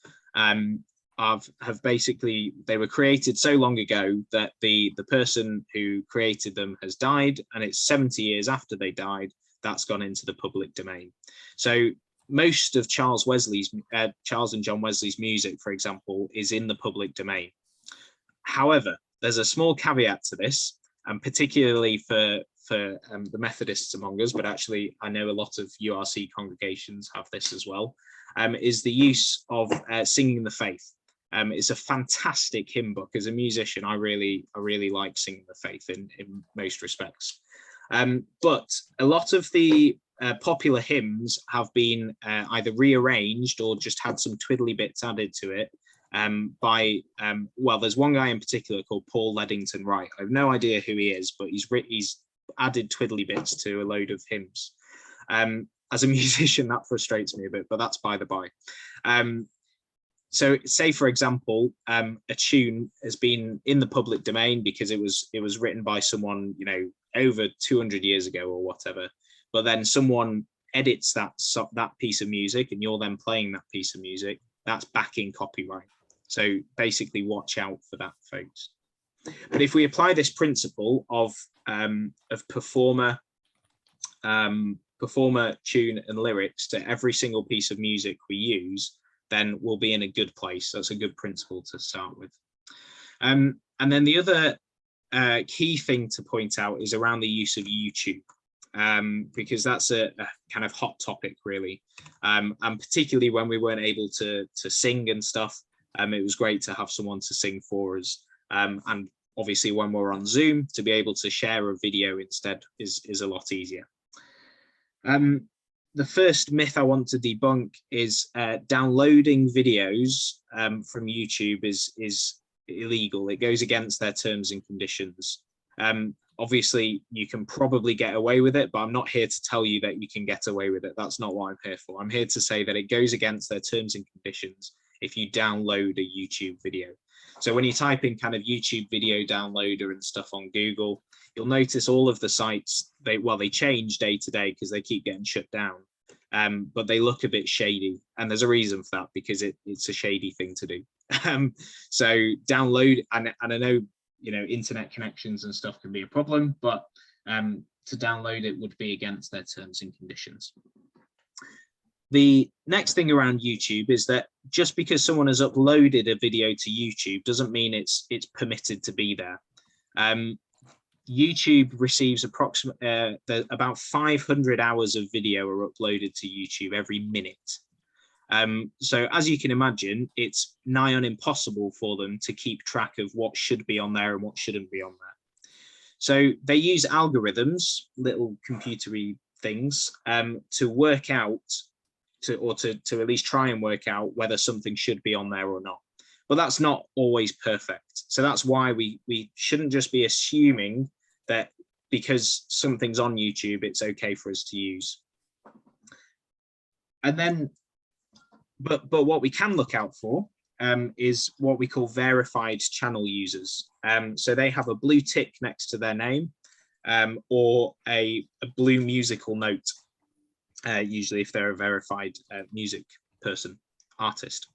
have basically, they were created so long ago that the person who created them has died, and it's 70 years after they died, that's gone into the public domain. So most of Charles and John Wesley's music, for example, is in the public domain. However, there's a small caveat to this, and particularly for the Methodists among us, but actually I know a lot of URC congregations have this as well, is the use of Singing the Faith. It's a fantastic hymn book. As a musician, I really like Singing the Faith in most respects. But a lot of the popular hymns have been either rearranged or just had some twiddly bits added to it by, well, there's one guy in particular called Paul Leddington Wright. I have no idea who he is, but he's added twiddly bits to a load of hymns. As a musician, that frustrates me a bit, but that's by the by. So say, for example, a tune has been in the public domain because it was written by someone, you know, over 200 years ago or whatever, but then someone edits that piece of music and you're then playing that piece of music, that's back in copyright. So basically watch out for that, folks. But if we apply this principle of performer, tune and lyrics to every single piece of music we use, then we'll be in a good place. That's a good principle to start with. And then the other key thing to point out is around the use of YouTube, because that's a kind of hot topic, really. And particularly when we weren't able to sing and stuff, it was great to have someone to sing for us. And obviously when we're on Zoom, to be able to share a video instead is a lot easier. The first myth I want to debunk is downloading videos from YouTube is illegal. It goes against their terms and conditions. Obviously, you can probably get away with it, but I'm not here to tell you that you can get away with it. That's not what I'm here for. I'm here to say that it goes against their terms and conditions if you download a YouTube video. So when you type in kind of YouTube video downloader and stuff on Google, you'll notice all of the sites, they change day to day because they keep getting shut down, but they look a bit shady. And there's a reason for that, because it's a shady thing to do. So download, and I know, you know, internet connections and stuff can be a problem, but to download it would be against their terms and conditions. The next thing around YouTube is that just because someone has uploaded a video to YouTube doesn't mean it's permitted to be there. YouTube receives approximately about 500 hours of video are uploaded to YouTube every minute. So as you can imagine, it's nigh on impossible for them to keep track of what should be on there and what shouldn't be on there. So they use algorithms, little computery things, to work out, to at least try and work out whether something should be on there or not. But that's not always perfect. So that's why we shouldn't just be assuming that because something's on YouTube, it's okay for us to use. And then, but what we can look out for is what we call verified channel users. So they have a blue tick next to their name, or a blue musical note, usually if they're a verified music person, artist.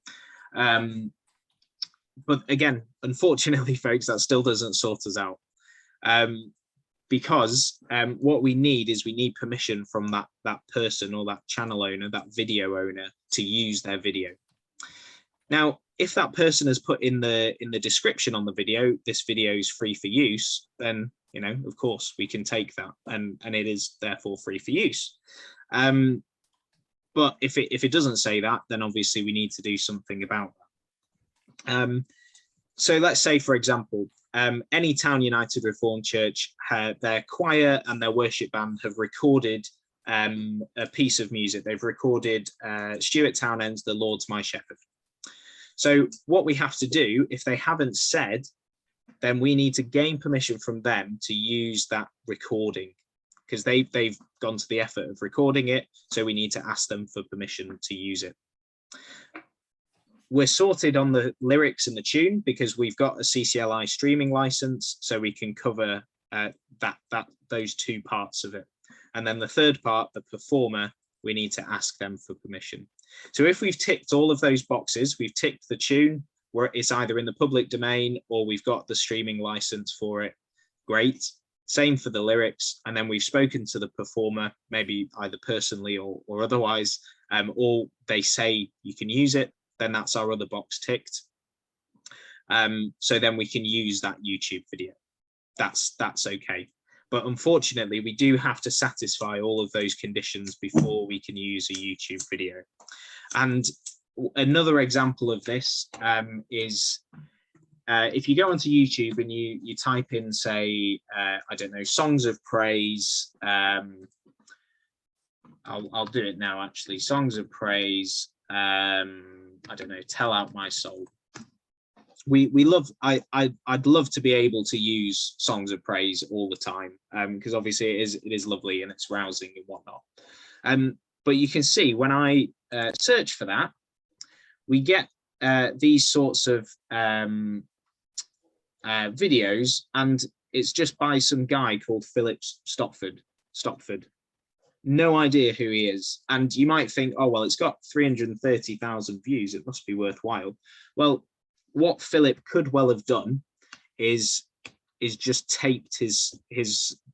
But again, unfortunately, folks, that still doesn't sort us out. Because what we need is permission from that person or that channel owner, that video owner, to use their video. Now, if that person has put in the description on the video, this video is free for use, then, you know, of course we can take that, and it is therefore free for use. But if it doesn't say that, then obviously we need to do something about that. So let's say, for example, any Town United Reformed Church, their choir and their worship band have recorded a piece of music. They've recorded Stuart Townend's "The Lord's My Shepherd." So what we have to do, if they haven't said then we need to gain permission from them to use that recording, because they've gone to the effort of recording it, so we need to ask them for permission to use it. We're sorted on the lyrics and the tune because we've got a CCLI streaming license, so we can cover those two parts of it. And then the third part, the performer, we need to ask them for permission. So if we've ticked all of those boxes, we've ticked the tune, where it's either in the public domain or we've got the streaming license for it, great. Same for the lyrics. And then we've spoken to the performer, maybe either personally or otherwise, or they say you can use it, then that's our other box ticked. So then we can use that YouTube video. That's okay. But unfortunately, we do have to satisfy all of those conditions before we can use a YouTube video. And another example of this is if you go onto YouTube and you type in, say, I don't know, songs of praise. I'll do it now, actually. Songs of praise. I don't know, Tell Out My Soul. I'd love to be able to use songs of praise all the time, because obviously it is lovely and it's rousing and whatnot. But you can see when I search for that, we get these sorts of videos, and it's just by some guy called Philip Stopford. No idea who he is. And you might think, oh, well, it's got 330,000 views, it must be worthwhile. Well, what Philip could well have done is just taped his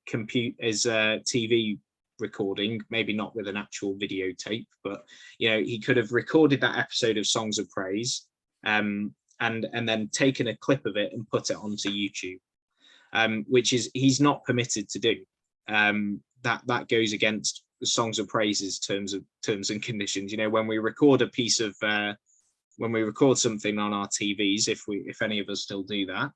TV recording, maybe not with an actual videotape, but he could have recorded that episode of Songs of Praise, and then taken a clip of it and put it onto YouTube, which he's not permitted to do. That goes against the Songs of Praise's terms and conditions. When we record a piece of when we record something on our TVs, if any of us still do that,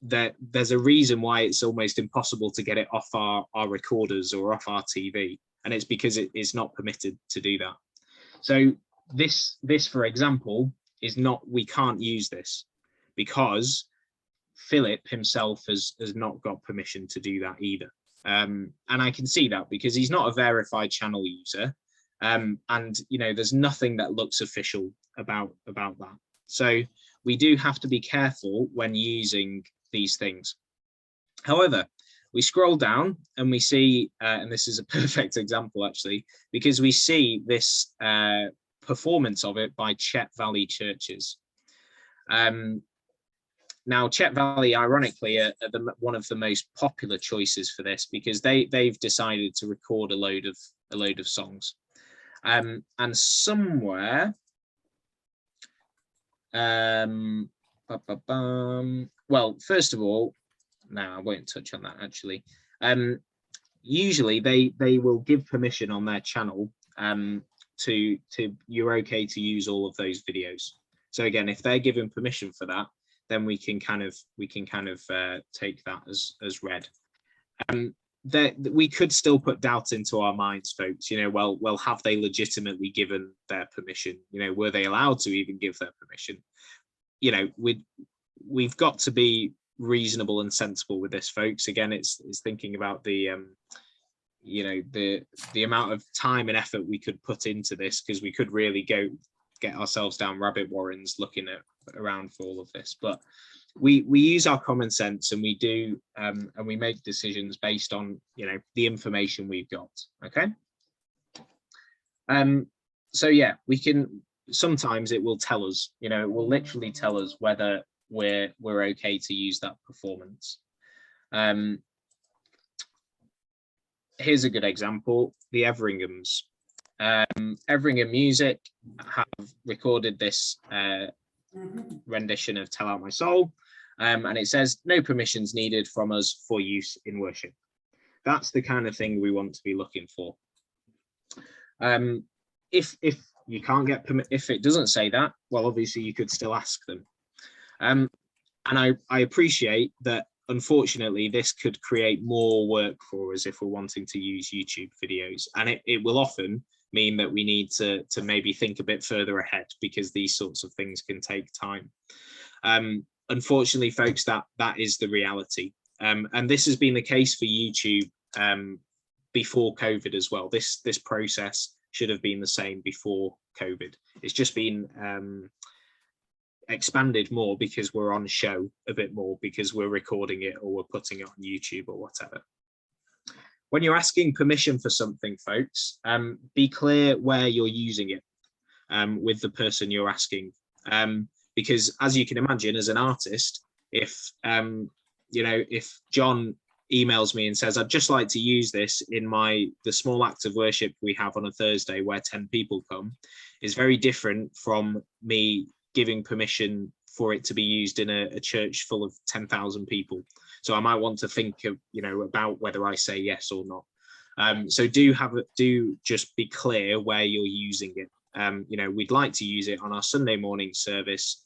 there's a reason why it's almost impossible to get it off our recorders or off our TV, and it's because it is not permitted to do that. So this for example is not, we can't use this because Philip himself has not got permission to do that either. And I can see that because he's not a verified channel user, and there's nothing that looks official about that. So we do have to be careful when using these things. However, we scroll down and we see, and this is a perfect example actually, because we see this performance of it by Chet Valley Churches. Now, Chet Valley, ironically, are one of the most popular choices for this because they've decided to record a load of songs, and somewhere. Well, first of all, no, I won't touch on that actually. Usually they will give permission on their channel to you're okay to use all of those videos. So again, if they're given permission for that, then we can kind of take that as read. That we could still put doubt into our minds, folks. Well, have they legitimately given their permission? Were they allowed to even give their permission? We've got to be reasonable and sensible with this, folks. Again, it's thinking about the amount of time and effort we could put into this, because we could really get ourselves down rabbit warrens looking around for all of this. But we use our common sense, and we do and we make decisions based on the information we've got. Okay. So yeah, we can, sometimes it will tell us, it will literally tell us whether we're okay to use that performance. Here's a good example: the Everinghams. Everingham Music have recorded this rendition of Tell Out My Soul, and it says no permissions needed from us for use in worship. That's the kind of thing we want to be looking for. If you can't get if it doesn't say that, well, obviously you could still ask them. And I appreciate that. Unfortunately, this could create more work for us if we're wanting to use YouTube videos, and it will often mean that we need to maybe think a bit further ahead, because these sorts of things can take time. unfortunately, folks, that is the reality. And this has been the case for YouTube before COVID as well. This process should have been the same before COVID. It's just been expanded more because we're on show a bit more, because we're recording it or we're putting it on YouTube or whatever. When you're asking permission for something, folks, be clear where you're using it with the person you're asking. Because as you can imagine, as an artist, if if John emails me and says, I'd just like to use this in the small act of worship we have on a Thursday where 10 people come, is very different from me giving permission for it to be used in a church full of 10,000 people. So I might want to think of, about whether I say yes or not. So do just be clear where you're using it. We'd like to use it on our Sunday morning service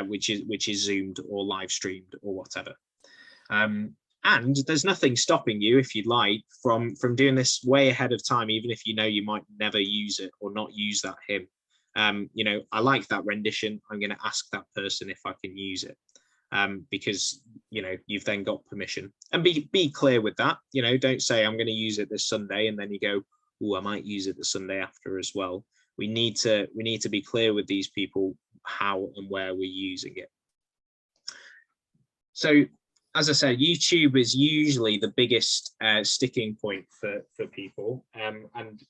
which is Zoomed or live streamed or whatever. And there's nothing stopping you, if you'd like, from doing this way ahead of time, even if you might never use it or not use that hymn. I like that rendition. I'm going to ask that person if I can use it, because you've then got permission. And be clear with that. Don't say I'm going to use it this Sunday and then you go, oh, I might use it the Sunday after as well. We need to be clear with these people how and where we're using it. So, as I said, YouTube is usually the biggest sticking point for people. And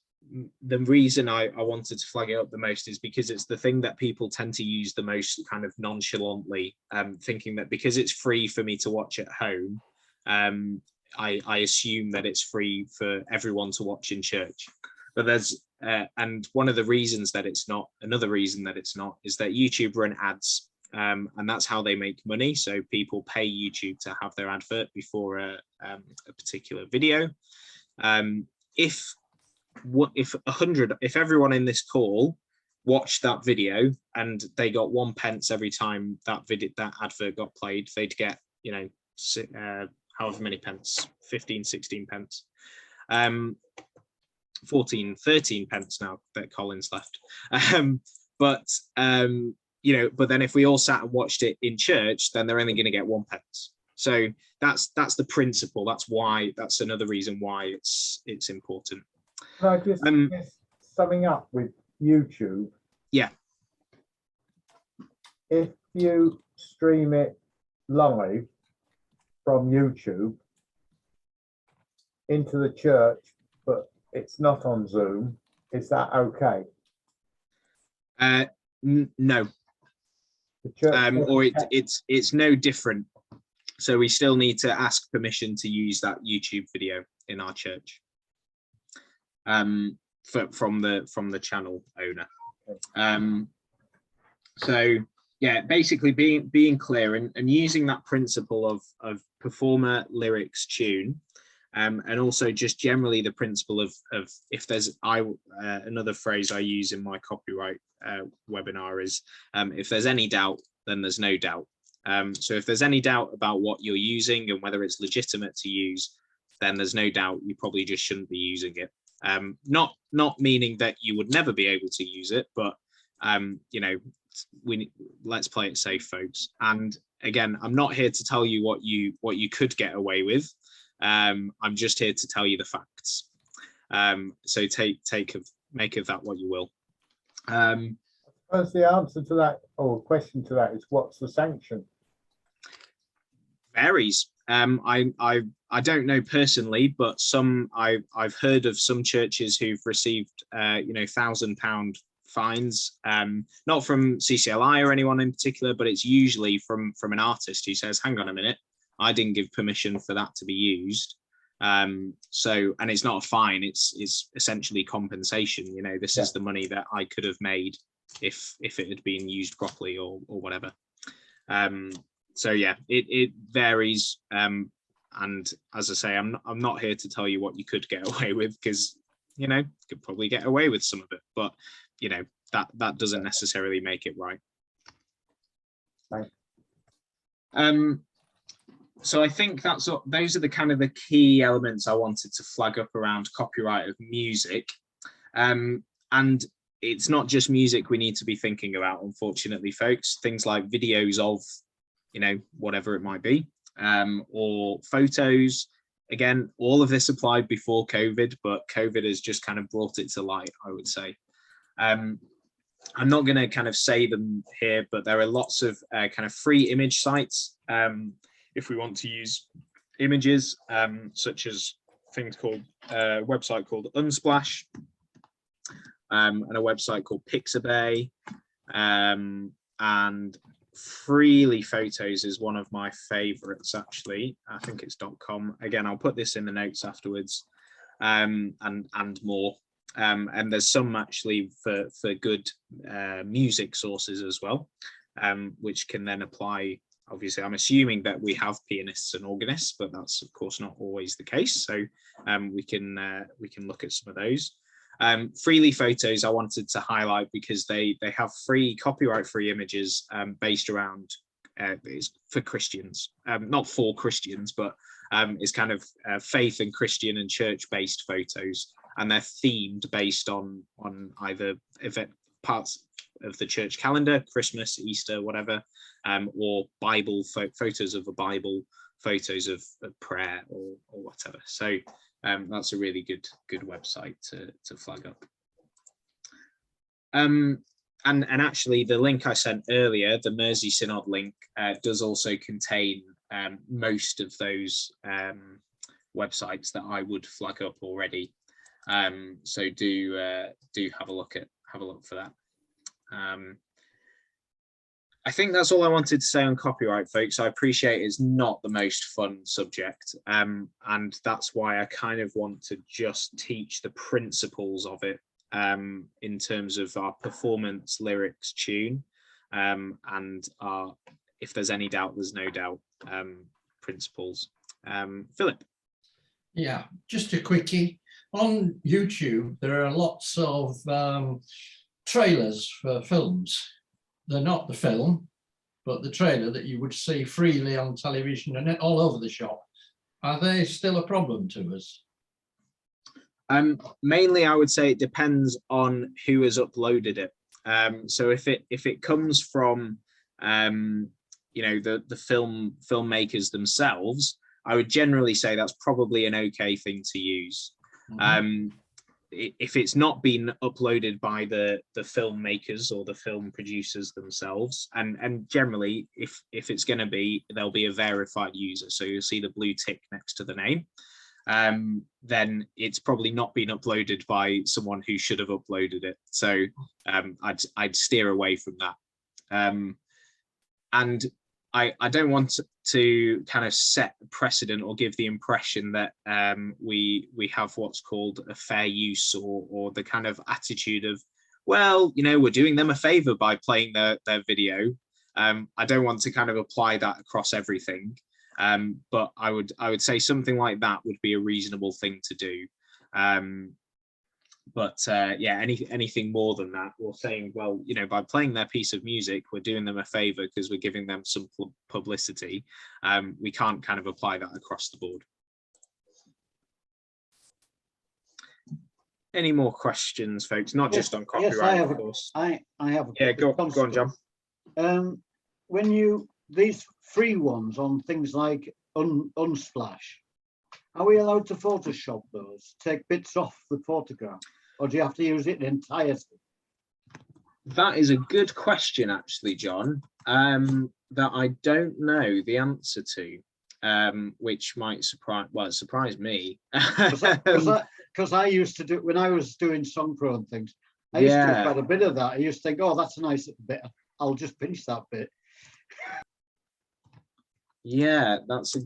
the reason I wanted to flag it up the most is because it's the thing that people tend to use the most kind of nonchalantly, thinking that because it's free for me to watch at home, I assume that it's free for everyone to watch in church. But there's, and one of the reasons that it's not, another reason that it's not, is that YouTube run ads. And that's how they make money. So people pay YouTube to have their advert before a particular video. If everyone in this call watched that video and they got 1 pence every time that advert got played, they'd get, however many pence, 15, 16 pence. 14, 13 pence now that Colin's left. But then if we all sat and watched it in church, then they're only going to get 1 pence. So that's the principle. That's another reason why it's important. Can I just summing up with YouTube? Yeah. If you stream it live from YouTube into the church, but it's not on Zoom, is that okay? No. Or it's no different. So we still need to ask permission to use that YouTube video in our church, from the channel owner. So yeah, basically being clear and using that principle of performer, lyrics, tune, and also just generally the principle of if there's another phrase I use in my copyright webinar is if there's any doubt, then there's no doubt. So if there's any doubt about what you're using and whether it's legitimate to use, then there's no doubt you probably just shouldn't be using it. Not meaning that you would never be able to use it, but let's play it safe, folks. And again, I'm not here to tell you what you could get away with. I'm just here to tell you the facts. So make of that what you will. I suppose the answer to that, or question to that, is what's the sanction? Varies. I don't know personally, but I've heard of some churches who've received £1,000 fines, not from CCLI or anyone in particular, but it's usually from an artist who says, hang on a minute, I didn't give permission for that to be used. And it's not a fine, it's essentially compensation. This is the money that I could have made if it had been used properly or whatever. So yeah, it varies. And as I say, I'm not here to tell you what you could get away with, because you could probably get away with some of it, but that doesn't necessarily make it right. Right. So I think those are the kind of the key elements I wanted to flag up around copyright of music. And it's not just music we need to be thinking about, unfortunately, folks. Things like videos of, you know, whatever it might be, or photos. Again, all of this applied before COVID, but COVID has just kind of brought it to light, I would say. I'm not going to kind of say them here, but there are lots of kind of free image sites if we want to use images, such as things called a website called Unsplash, and a website called Pixabay, and Freely Photos is one of my favorites, actually. I think it's .com. Again, I'll put this in the notes afterwards, and more. And there's some actually for good music sources as well, which can then apply. Obviously, I'm assuming that we have pianists and organists, but that's of course not always the case. So we can look at some of those. Freely Photos I wanted to highlight because they have free, copyright-free images based around it's for Christians, not for Christians, but it's kind of faith and Christian and church-based photos, and they're themed based on either event parts of the church calendar, Christmas, Easter, whatever, or Bible photos of a Bible, photos of prayer or whatever. So that's a really good website to flag up. And actually, the link I sent earlier, the Mersey Synod link, does also contain most of those websites that I would flag up already. So do have a look for that. I think that's all I wanted to say on copyright, folks. I appreciate it's not the most fun subject, and that's why I kind of want to just teach the principles of it in terms of our performance, lyrics, tune, and our, if there's any doubt, there's no doubt, principles. Philip. Yeah, just a quickie. On YouTube, there are lots of trailers for films. They're not the film, but the trailer that you would see freely on television and all over the shop. Are they still a problem to us? Mainly, I would say it depends on who has uploaded it. So if it comes from you know, the filmmakers themselves, I would generally say that's probably an okay thing to use. Mm-hmm. If it's not been uploaded by the filmmakers or the film producers themselves, and generally if it's going to be, there'll be a verified user, so you'll see the blue tick next to the name, then it's probably not been uploaded by someone who should have uploaded it. So I'd steer away from that. And I don't want to kind of set a precedent or give the impression that we have what's called a fair use or the kind of attitude of, well, you know, we're doing them a favor by playing their video. I don't want to kind of apply that across everything, but I would say something like that would be a reasonable thing to do. But yeah, anything more than that, we're saying, well, you know, by playing their piece of music, we're doing them a favor because we're giving them some publicity. We can't kind of apply that across the board. Any more questions, folks? Not just on copyright, yes, I have, of course. I have. Yeah, go on, John. When these free ones on things like Unsplash, are we allowed to Photoshop those? Take bits off the photograph, or do you have to use it in entirety? That is a good question, actually, John. That I don't know the answer to, which might surprise me. Because I used to do, when I was doing Song Pro and things, I used to do quite a bit of that. I used to think, oh, that's a nice bit. I'll just finish that bit. Yeah, that's a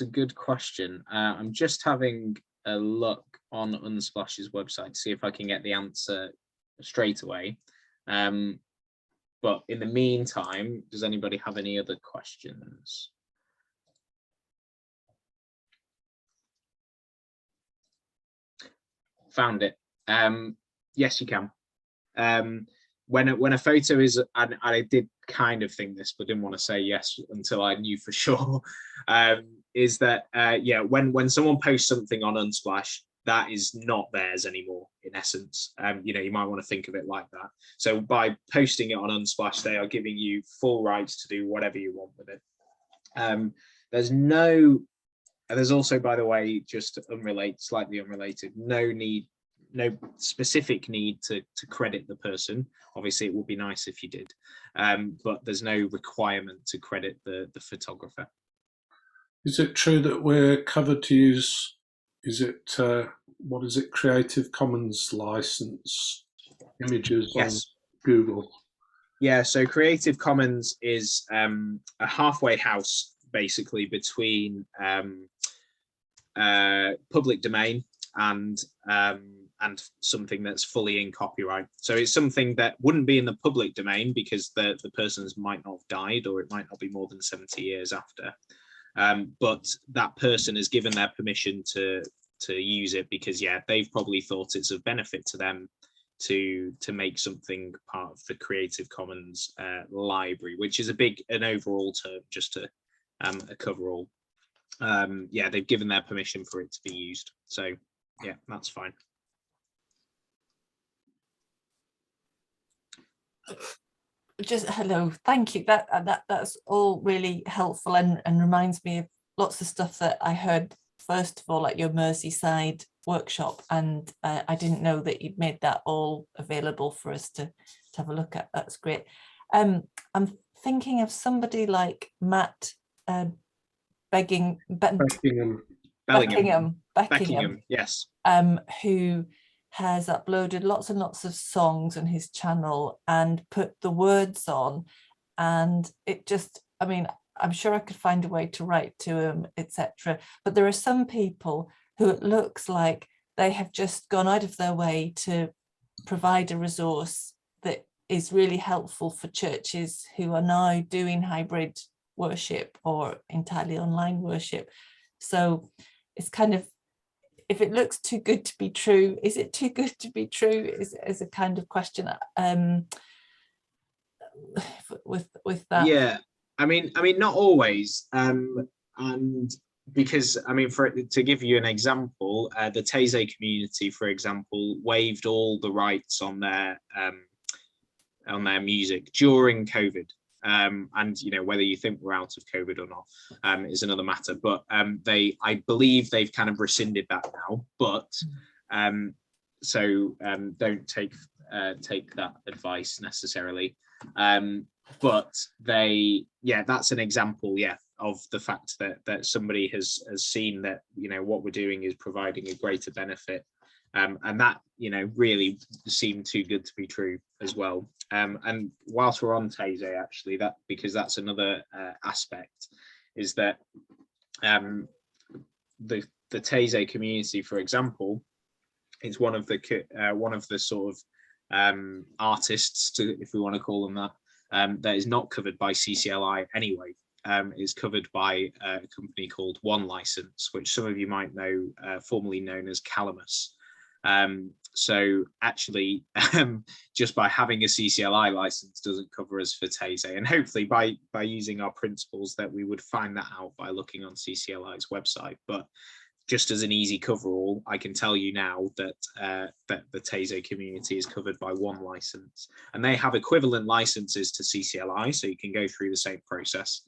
good question. I'm just having a look on Unsplash's website to see if I can get the answer straight away. But in the meantime, does anybody have any other questions? Found it. Yes, you can. When a photo is, and I did kind of think this, but didn't want to say yes until I knew for sure, is that yeah, when someone posts something on Unsplash, that is not theirs anymore, in essence. You know, you might want to think of it like that. So by posting it on Unsplash, they are giving you full rights to do whatever you want with it. There's also, by the way, just slightly unrelated, no specific need to credit the person. Obviously, it would be nice if you did, but there's no requirement to credit the photographer. Is it true that we're covered to use, what is it, Creative Commons license images on Google? Yeah, so Creative Commons is a halfway house, basically, between public domain and something that's fully in copyright. So it's something that wouldn't be in the public domain because the persons might not have died, or it might not be more than 70 years after. But that person has given their permission to use it because, yeah, they've probably thought it's of benefit to them to make something part of the Creative Commons library, which is an overall term, just to a cover all. Yeah, they've given their permission for it to be used. So yeah, that's fine. Just hello, thank you. That's all really helpful and reminds me of lots of stuff that I heard first of all at your Merseyside workshop, and I didn't know that you'd made that all available for us to have a look at. That's great. I'm thinking of somebody like Matt Beckingham, yes, who has uploaded lots and lots of songs on his channel and put the words on, and it just, I mean, I'm sure I could find a way to write to him, etc. But there are some people who it looks like they have just gone out of their way to provide a resource that is really helpful for churches who are now doing hybrid worship or entirely online worship. So it's kind of, if it looks too good to be true, is it too good to be true? Is a kind of question with that. Yeah, I mean, not always. And because, I mean, to give you an example, the Taizé community, for example, waived all the rights on their music during COVID. And you know, whether you think we're out of COVID or not is another matter, but I believe they've kind of rescinded that now, but so don't take that advice necessarily, but that's an example of the fact that somebody has seen that, you know, what we're doing is providing a greater benefit, and that, you know, really seemed too good to be true as well. And whilst we're on Taizé, actually, because that's another aspect, is that the Taizé community, for example, is one of the sort of artists, if we want to call them that, that is not covered by CCLI anyway. Is covered by a company called One License, which some of you might know, formerly known as Calamus. So actually, just by having a CCLI license doesn't cover us for Taizé, and hopefully by using our principles that we would find that out by looking on CCLI's website. But just as an easy coverall, I can tell you now that that the Taizé community is covered by One License, and they have equivalent licenses to CCLI, so you can go through the same process.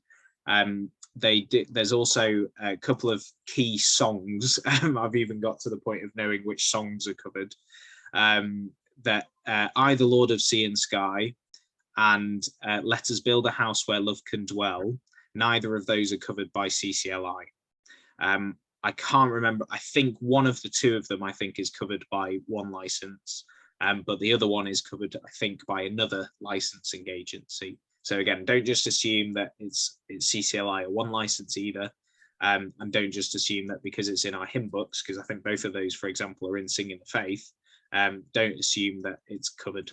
There's also a couple of key songs. I've even got to the point of knowing which songs are covered. That I, the Lord of Sea and Sky, and Let Us Build a House Where Love Can Dwell. Neither of those are covered by CCLI. I can't remember. I think one of the two of them, I think, is covered by One License, but the other one is covered, I think, by another licensing agency. So again, don't just assume that it's CCLI or One License either, and don't just assume that because it's in our hymn books, because I think both of those, for example, are in Singing the Faith. Don't assume that it's covered.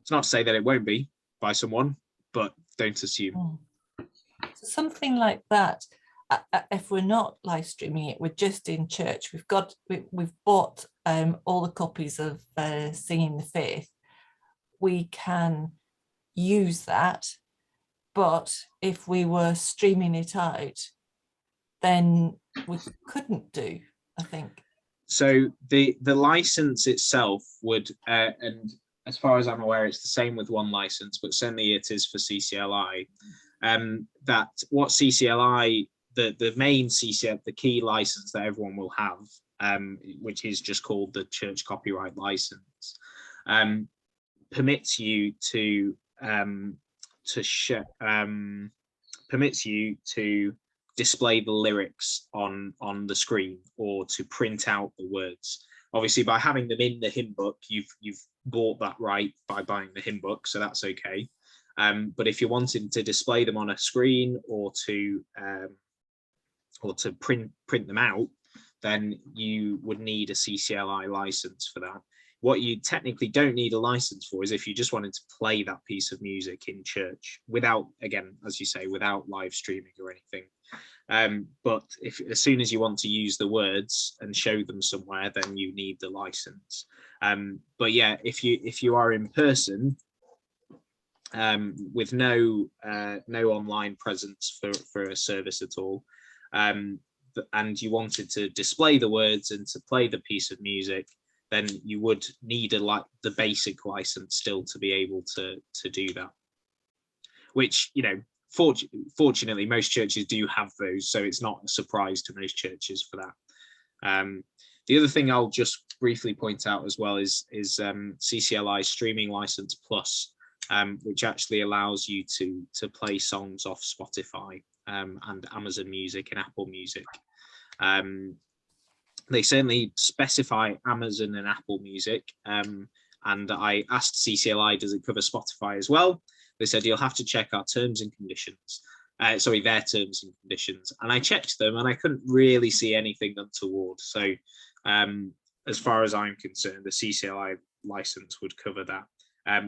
It's not to say that it won't be by someone, but don't assume. Something like that. If we're not live streaming it, we're just in church. We've bought all the copies of Singing the Faith. We can use that, but if we were streaming it out, then we couldn't do. I think. So the license itself would, and as far as I'm aware, it's the same with one license, but certainly it is for CCLI. That what CCLI, the main CCLI, the key license that everyone will have, which is just called the Church Copyright License, permits you to permits you to display the lyrics on the screen or to print out the words. Obviously, by having them in the hymn book, you've bought that right by buying the hymn book, so that's okay. But if you're wanting to display them on a screen or to print them out, then you would need a CCLI license for that. What you technically don't need a license for is if you just wanted to play that piece of music in church without, again, as you say, without live streaming or anything. But if as soon as you want to use the words and show them somewhere, then you need the license. But yeah, if you are in person with no online presence for a service at all, and you wanted to display the words and to play the piece of music, then you would need the basic license still to be able to do that. Which, you know, fortunately, most churches do have those, so it's not a surprise to most churches for that. The other thing I'll just briefly point out as well is CCLI Streaming License Plus, which actually allows you to play songs off Spotify and Amazon Music and Apple Music. They certainly specify Amazon and Apple Music, and I asked CCLI, does it cover Spotify as well? They said, you'll have to check our terms and conditions. Sorry, their terms and conditions. And I checked them and I couldn't really see anything untoward. So as far as I'm concerned, the CCLI license would cover that.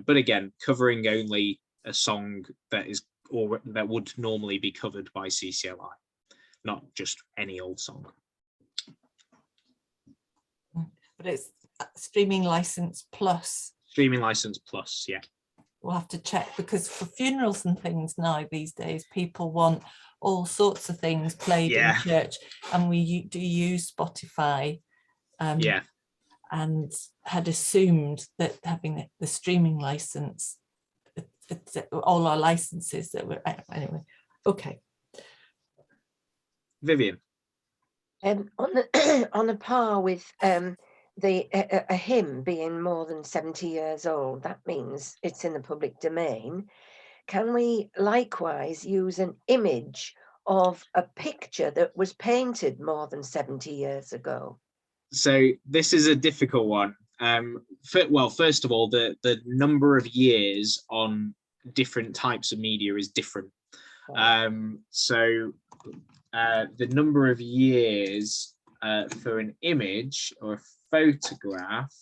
But again, covering only a song that would normally be covered by CCLI, not just any old song. But it's Streaming License Plus. Streaming License Plus, yeah. We'll have to check, because for funerals and things now these days, people want all sorts of things played in church, and we do use Spotify. And had assumed that having the streaming license, all our licenses that were, anyway, okay. Vivian. On a par with a hymn being more than 70 years old, that means it's in the public domain. Can we likewise use an image of a picture that was painted more than 70 years ago? So this is a difficult one. Well, first of all, the number of years on different types of media is different. So the number of years for an image or a photograph,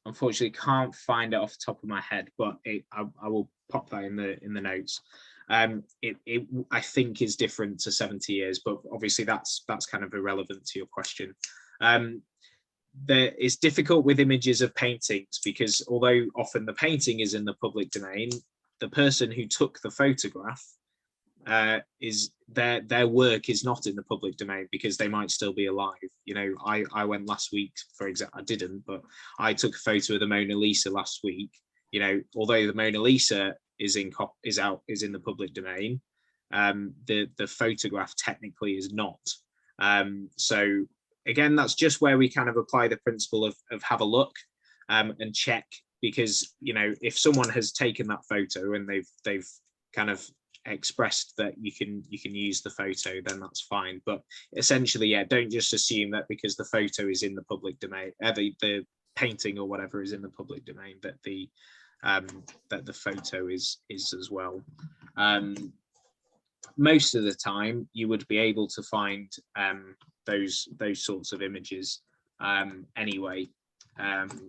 unfortunately can't find it off the top of my head, but I will pop that in the notes. It I think is different to 70 years, but obviously that's kind of irrelevant to your question. It's difficult with images of paintings, because although often the painting is in the public domain, the person who took the photograph is their work is not in the public domain, because they might still be alive. You know, I went last week, for example, I didn't, but I took a photo of the Mona Lisa last week. You know, although the Mona Lisa is in the public domain, the photograph technically is not. So again, that's just where we kind of apply the principle of have a look and check, because, you know, if someone has taken that photo and they've kind of expressed that you can use the photo, then that's fine. But essentially, yeah, don't just assume that because the photo is in the public domain, the painting or whatever is in the public domain, that the photo is as well. Most of the time you would be able to find those sorts of images anyway.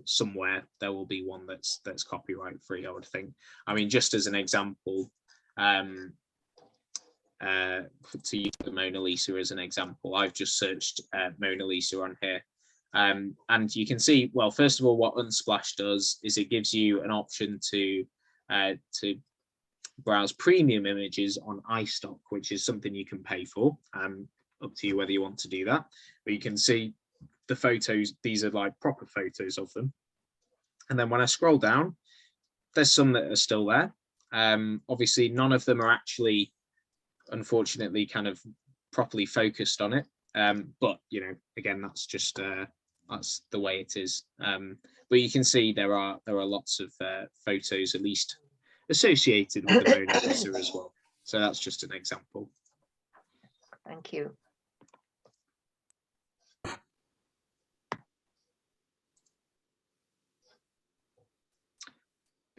Somewhere there will be one that's copyright free, I would think. I mean, just as an example, to use the Mona Lisa as an example, I've just searched Mona Lisa on here. And you can see, well, first of all, what Unsplash does is it gives you an option to browse premium images on iStock, which is something you can pay for. up to you whether you want to do that. But you can see the photos, these are like proper photos of them. And then when I scroll down, there's some that are still there. Obviously, none of them are actually, unfortunately, kind of properly focused on it. But, you know, again, that's just, that's the way it is. But you can see there are lots of photos, at least associated with the Mona Lisa as well. So that's just an example. Thank you.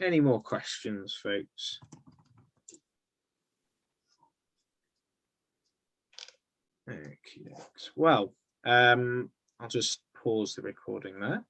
Any more questions, folks? Okay. Well, I'll just pause the recording there.